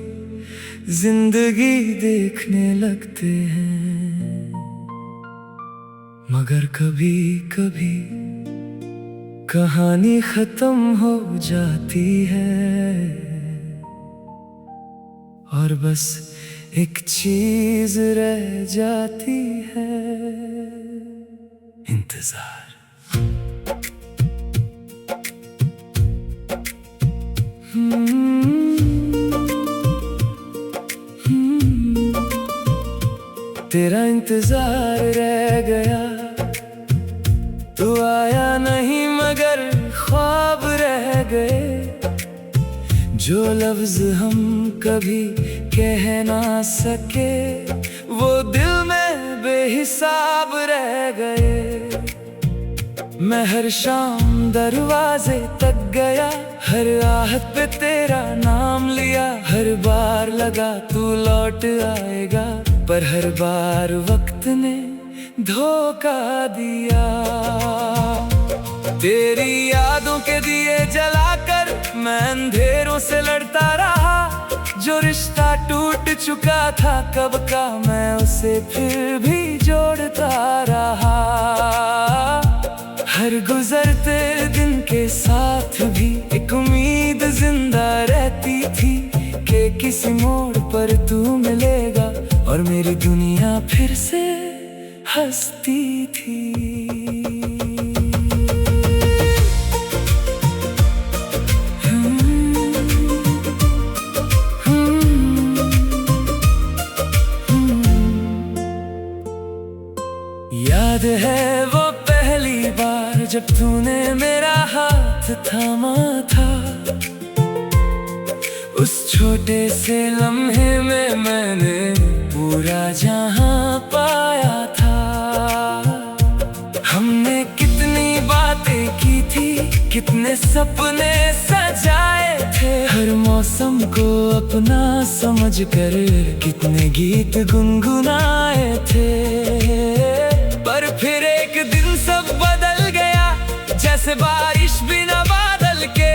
जिंदगी देखने लगते हैं, मगर कभी कभी कहानी खत्म हो जाती है और बस एक चीज रह जाती है, इंतजार। तेरा इंतजार रह गया, तू आया नहीं मगर ख्वाब रह गए, जो लफ्ज हम कभी कह ना सके वो दिल में बेहिसाब रह गए। मैं हर शाम दरवाजे तक गया, हर आहट पे तेरा नाम लिया। हर बार लगा तू लौट आएगा, पर हर बार वक्त ने धोखा दिया। तेरी यादों के दिए जलाकर मैं अंधेरों से लड़ता रहा। जो रिश्ता टूट चुका था कब का, मैं उसे फिर भी जोड़ता रहा। हर गुजरते दिन के साथ भी एक उम्मीद जिंदा रहती थी कि किसी मोड़ पर तू मिलेगा और मेरी दुनिया फिर से हंसती थी। याद है वो पहली बार जब तूने मेरा हाथ थामा था। उस छोटे से लम्हे में मैंने पूरा जहां पाया था। हमने कितनी बातें की थी, कितने सपने सजाए थे। हर मौसम को अपना समझकर कितने गीत गुनगुनाए थे। पर फिर एक दिन सब बदल गया, जैसे बारिश बिना बादल के।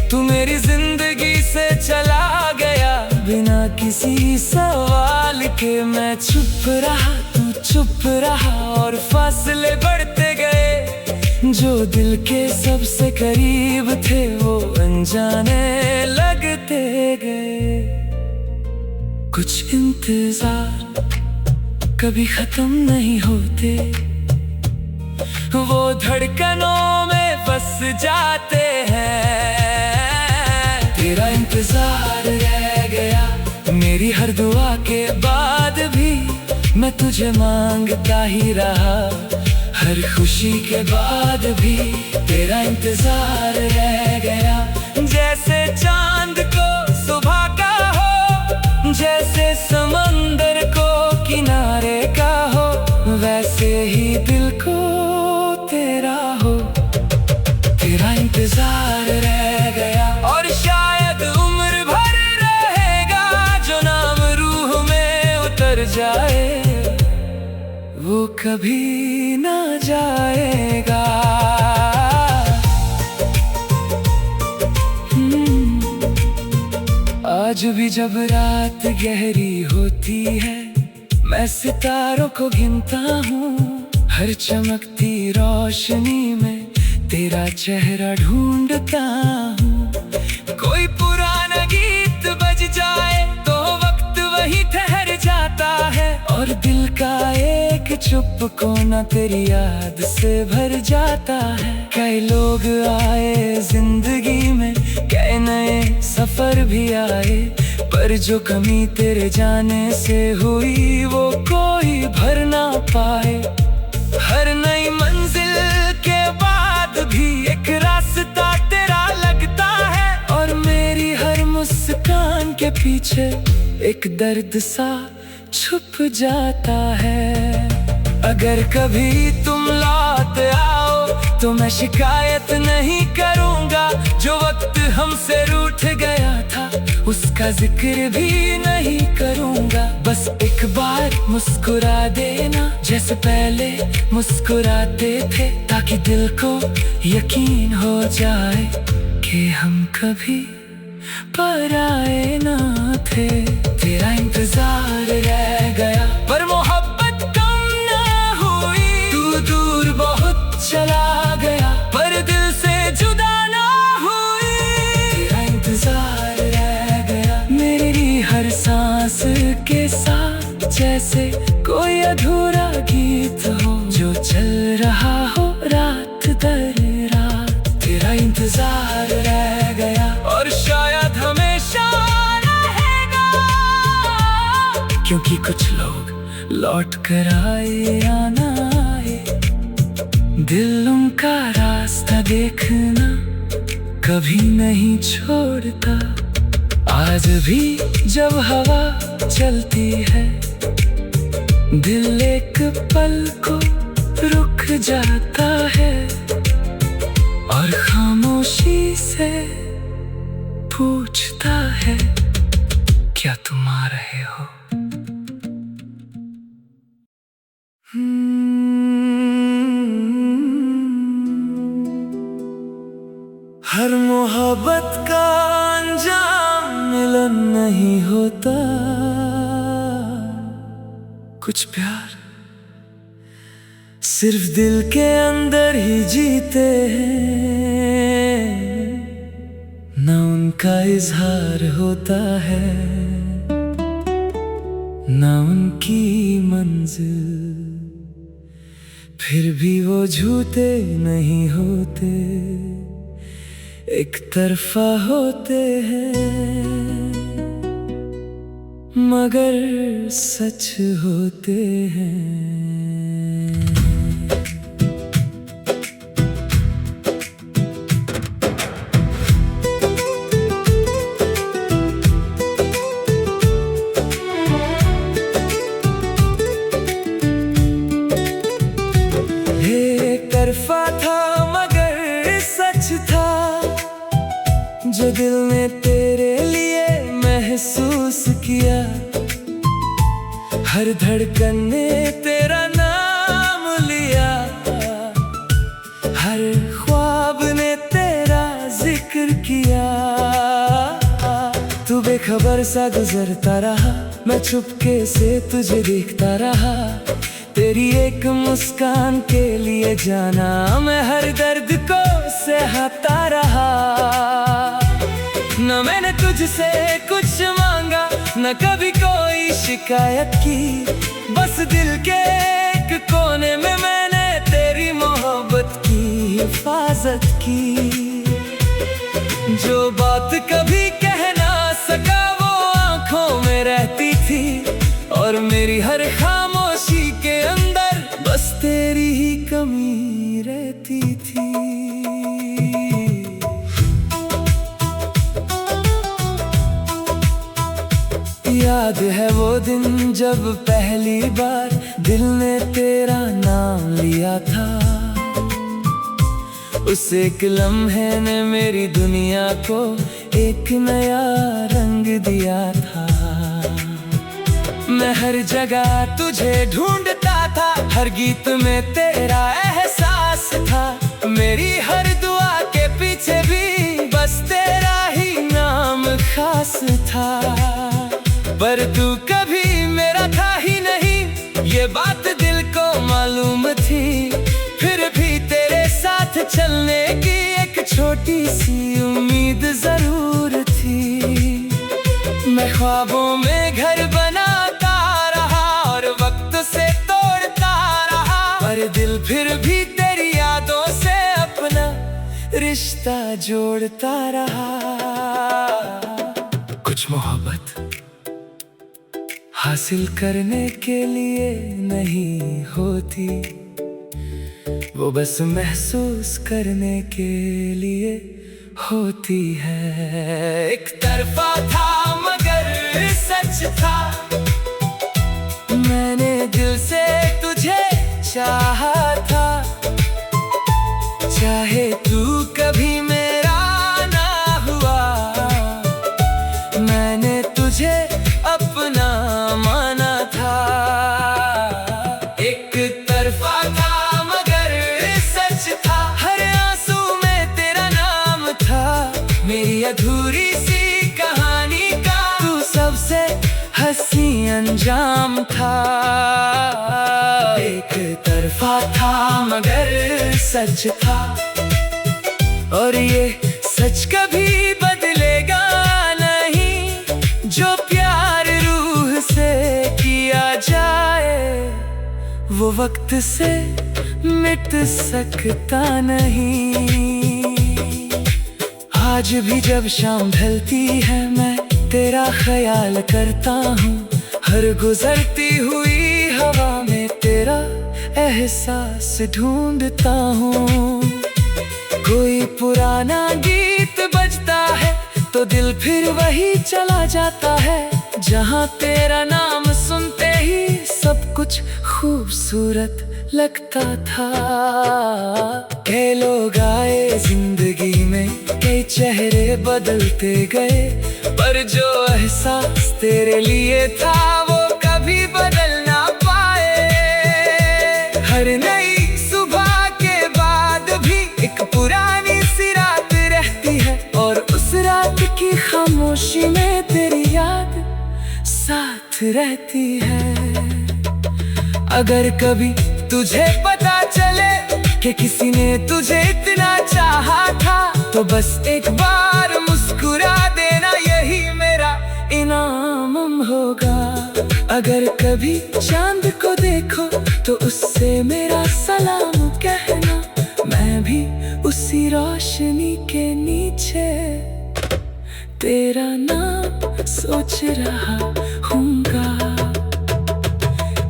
तू मेरी जिंदगी से चला गया बिना किसी सवाल के। मैं चुप रहा, तू चुप रहा और फासले बढ़ते गए। जो दिल के सबसे करीब थे वो अनजाने लगते गए। कुछ इंतजार कभी खत्म नहीं होते, वो धड़कनों में बस जाते हैं। तेरा इंतजार रह गया मेरी हर दुआ के बाद भी। मैं तुझे मांगता ही रहा हर खुशी के बाद भी। तेरा इंतजार रह गया जैसे चांद को सुबह का हो, जैसे समंदर को किनारे का हो, वैसे ही दिल को तेरा हो। तेरा इंतजार रह गया और शायद उम्र भर रहेगा। जो नाम रूह में उतर जाए वो कभी ना जाएगा। आज भी जब रात गहरी होती है मैं सितारों को गिनता हूँ। हर चमकती रोशनी में तेरा चेहरा ढूंढता हूँ। कोई पुराना गीत बज जाए तो वक्त वही ठहर जाता है। और दिल का एक चुप कोना तेरी याद से भर जाता है। कई लोग आए जिंदगी में, कई नए सफर भी आए, पर जो कमी तेरे जाने से हुई वो कोई भर ना पाए। हर नई मंजिल के बाद भी एक रास्ता तेरा लगता है। और मेरी हर मुस्कान के पीछे एक दर्द सा छुप जाता है। अगर कभी तुम लौट आओ तो मैं शिकायत नहीं करूँगा। जो वक्त हमसे रूठ गया था उसका जिक्र भी नहीं करूँगा। बस एक बार मुस्कुरा देना जैसे पहले मुस्कुराते थे, ताकि दिल को यकीन हो जाए कि हम कभी पराए ना थे। तेरा इंतजार रह गया पर मोहब्बत कम ना हुई। तू दूर बहुत चला गया पर दिल से जुदा ना हुई। तेरा इंतजार रह गया मेरी हर सांस के साथ, जैसे कोई अधूरा गीत हो जो चल रहा हो रात दर रात। तेरा इंतजार रह गया और शायद हमेशा रहेगा, क्योंकि कुछ लोग लौट कर आए या ना आए, दिल उनका रास्ता देखना कभी नहीं छोड़ता। आज भी जब हवा चलती है दिल एक पल को रुक जाता है। हो। हर मोहब्बत का अंजाम मिलन नहीं होता, कुछ प्यार सिर्फ दिल के अंदर ही जीते हैं, ना उनका इजहार होता है ना उनकी मंजिल, फिर भी वो झूठे नहीं होते, एक तरफा होते हैं मगर सच होते हैं। एक तरफा था मगर सच था, जो दिल ने तेरे लिए महसूस किया, हर धड़कन ने तेरा नाम लिया, हर ख्वाब ने तेरा जिक्र किया। तू बेखबर सा गुजरता रहा, मैं चुपके से तुझे देखता रहा, तेरी एक मुस्कान के लिए जाना मैं हर दर्द को सहता रहा। न मैंने तुझसे कुछ मांगा, न कभी कोई शिकायत की, बस दिल के एक कोने में मैंने तेरी मोहब्बत की हिफाजत की। जो बात कभी कह ना सका वो आंखों में रहती थी, और मेरी हर खामोशी के अंदर बस तेरी ही कमी रहती थी। याद है वो दिन जब पहली बार दिल ने तेरा नाम लिया था, उस एक लम्हे ने मेरी दुनिया को एक नया रंग दिया था। मैं हर जगह तुझे ढूंढता था, हर गीत में तेरा एहसास था, मेरी हर दुआ के पीछे भी बस तेरा ही नाम खास था। पर तू कभी मेरा था ही नहीं, ये बात दिल को मालूम थी, फिर भी तेरे साथ चलने की एक छोटी सी उम्मीद जरूर थी। मैं ख्वाबों में घर बनाता रहा और वक्त से तोड़ता रहा, पर दिल फिर भी तेरी यादों से अपना रिश्ता जोड़ता रहा। कुछ मोहब्बत हासिल करने के लिए नहीं होती, वो बस महसूस करने के लिए होती है। एक तरफा था मगर सच था, मैंने दिल से तुझे चाहा था, चाहे तू कभी मेरा ना हुआ, मैंने तुझे अपना माना था। एक तरफा था मगर सच था, हर आंसू में तेरा नाम था, मेरी अधूरी सी कहानी का तू सबसे हंसी अंजाम था। एक तरफा था मगर सच था, और ये सच कभी बदलेगा नहीं, जो प्यार रूह से किया जाए वो वक्त से मिट सकता नहीं। आज भी जब शाम ढलती है मैं तेरा ख्याल करता हूँ, हर गुजरती हुई हवा में तेरा एहसास ढूंढता हूँ। कोई पुराना गीत बजता है तो दिल फिर वही चला जाता है, जहाँ तेरा नाम सुनते ही सब कुछ खूबसूरत लगता था। कई लोग आए जिंदगी में, कई चेहरे बदलते गए, पर जो एहसास तेरे लिए था वो कभी बदल ना पाए। हर नई सुबह के बाद भी एक पुरानी सी रात रहती है, और उस रात की खामोशी में तेरी याद साथ रहती है। अगर कभी तुझे पता चले कि किसी ने तुझे इतना चाहा था, तो बस एक बार मुस्कुरा देना, यही मेरा इनाम होगा। अगर कभी चांद को देखो तो उससे मेरा सलाम कहना, मैं भी उसी रोशनी के नीचे तेरा नाम सोच रहा हूँगा।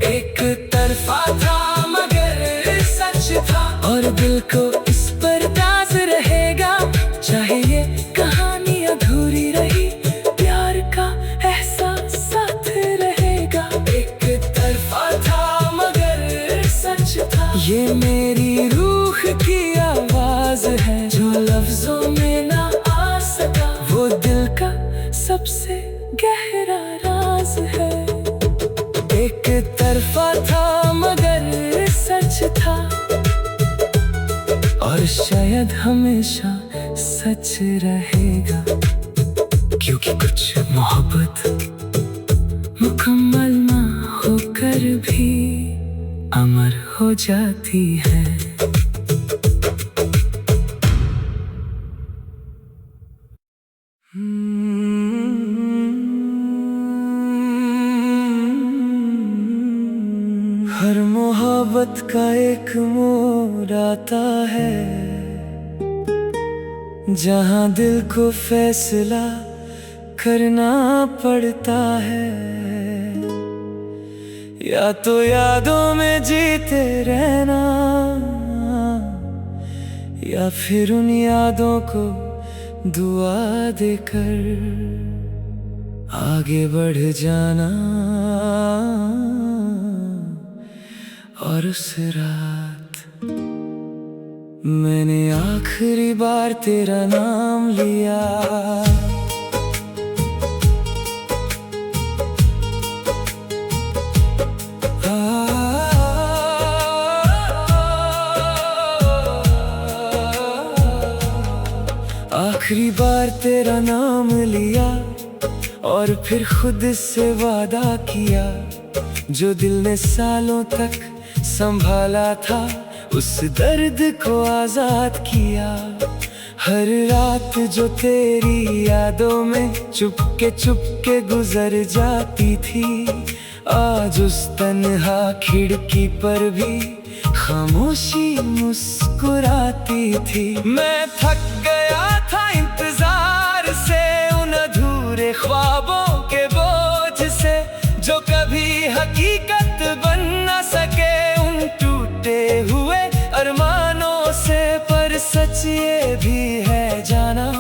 एक तरफा था मगर सच था, और दिल को इस पर दास रहेगा। चाहे ये कहानी अधूरी रही, प्यार का एहसास साथ रहेगा। एक तरफा था मगर सच था, ये मेरी रूह की आवाज है जो लफ्जों में ना आ सका। वो दिल का सबसे गहरा राज है। एक तरफा था मगर सच था, और शायद हमेशा सच रहेगा। क्योंकि कुछ मोहब्बत मुकम्मल ना होकर भी अमर हो जाती है। हर मोहब्बत का एक मोड़ आता है, जहाँ दिल को फैसला करना पड़ता है। या तो यादों में जीते रहना, या फिर उन यादों को दुआ देकर आगे बढ़ जाना। और उस रात मैंने आखिरी बार तेरा नाम लिया। आखिरी बार तेरा नाम लिया, और फिर खुद से वादा किया, जो दिल ने सालों तक संभाला था, उस दर्द को आजाद किया। हर रात जो तेरी यादों में चुपके गुजर जाती थी, आज उस तन्हा खिड़की पर भी खामोशी मुस्कुराती थी। मैं थक गया था इंतजार से, उन अधूरे ख्वाबों के बोझ से, जो कभी हकीकत बन न सके, उन टूटे हुए अरमानों से। पर सच ये भी है जाना,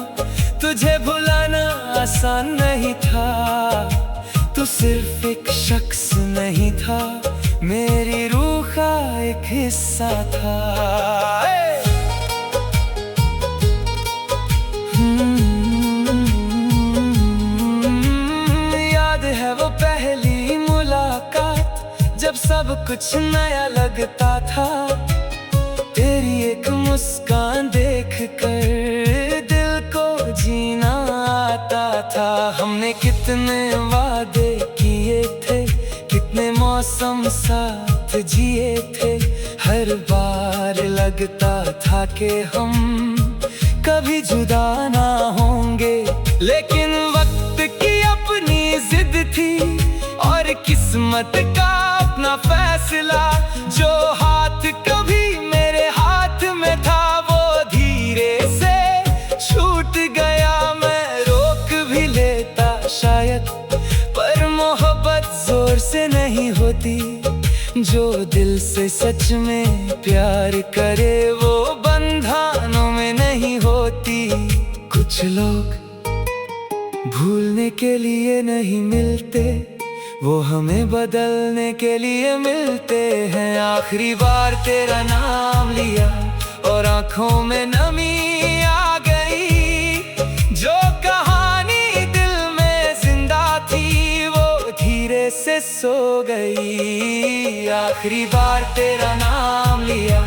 तुझे भुलाना आसान नहीं था। तू सिर्फ एक शख्स नहीं था, मेरी रूह का एक हिस्सा था। याद है वो पहली मुलाकात, जब सब कुछ नया लगता था। तेरी एक मुस्कान देख कर दिल को जीना आता था। हमने कितने वादे किए थे, कितने मौसम साथ जिए थे। हर बार लगता था कि हम कभी जुदा ना होंगे, लेकिन वक्त की अपनी जिद थी, और किस्मत का अपना फैसला। जो हाथ कभी मेरे हाथ में था, वो धीरे से छूट गया। मैं रोक भी लेता शायद, पर मोहब्बत जोर से नहीं होती। जो दिल से सच में प्यार करे, वो बंधनों में नहीं होती। कुछ लोग भूलने के लिए नहीं मिलते, वो हमें बदलने के लिए मिलते हैं। आखिरी बार तेरा नाम लिया, और आंखों में नमी आ गई। आखिरी बार तेरा नाम लिया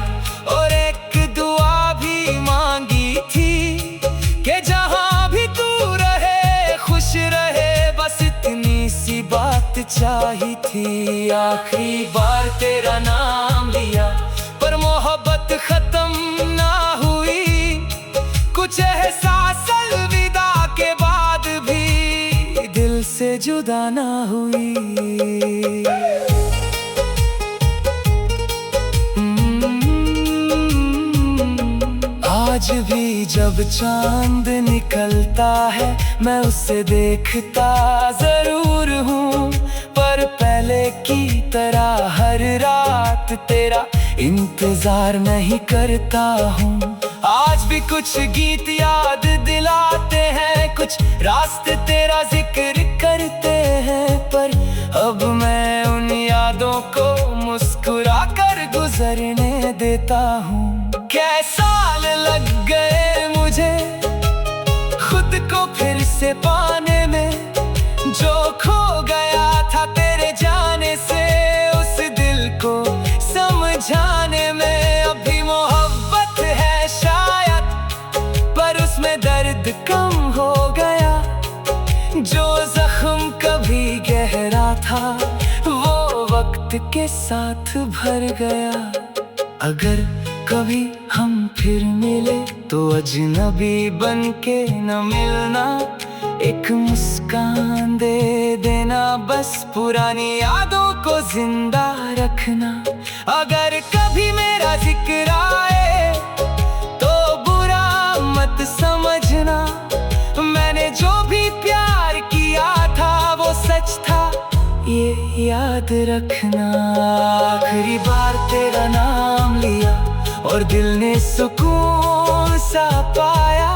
और एक दुआ भी मांगी थी कि जहां भी तू रहे खुश रहे, बस इतनी सी बात चाहिए थी। आखिरी बार तेरा नाम लिया पर मोहब्बत खत्म ना हुई, कुछ एहसास अलविदा के बाद भी दिल से जुदा ना हुई। आज भी जब चांद निकलता है मैं उसे देखता जरूर हूँ, पर पहले की तरह हर रात तेरा इंतजार नहीं करता हूँ। आज भी कुछ गीत याद दिलाते हैं, कुछ रास्ते तेरा जिक्र करते हैं, पर अब मैं उन यादों को मुस्कुरा कर गुजरने देता हूँ। कैसा लग गए मुझे खुद को फिर से पाने में, जो खो गया था तेरे जाने से उस दिल को समझाने में। अभी मोहब्बत है शायद पर उसमें दर्द कम हो गया, जो जख्म कभी गहरा था वो वक्त के साथ भर गया। अगर कभी हम फिर मिले तो अजनबी बन के न मिलना, एक मुस्कान दे देना, बस पुरानी यादों को जिंदा रखना। अगर कभी मेरा जिक्र आए तो बुरा मत समझना, मैंने जो भी प्यार किया था वो सच था ये याद रखना। आखिरी बार तेरा नाम लिया और दिल ने सुकून सा पाया,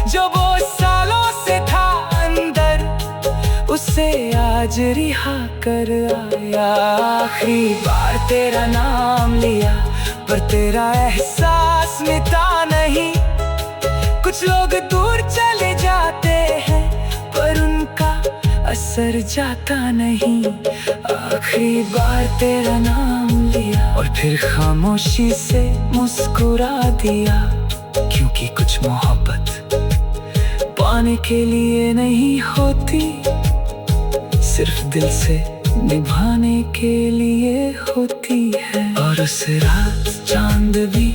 जो वो सालों से था अंदर उसे आज रिहा कर आया। आखिरी बार तेरा नाम लिया पर तेरा एहसास मिटा नहीं, कुछ लोग दूर चले जाते हैं पर उनका असर जाता नहीं। आखिरी बार तेरा नाम लिया और फिर खामोशी से मुस्कुरा दिया, क्योंकि कुछ मोहब्बत पाने के लिए नहीं होती, सिर्फ दिल से निभाने के लिए होती है। और उस रात चांद भी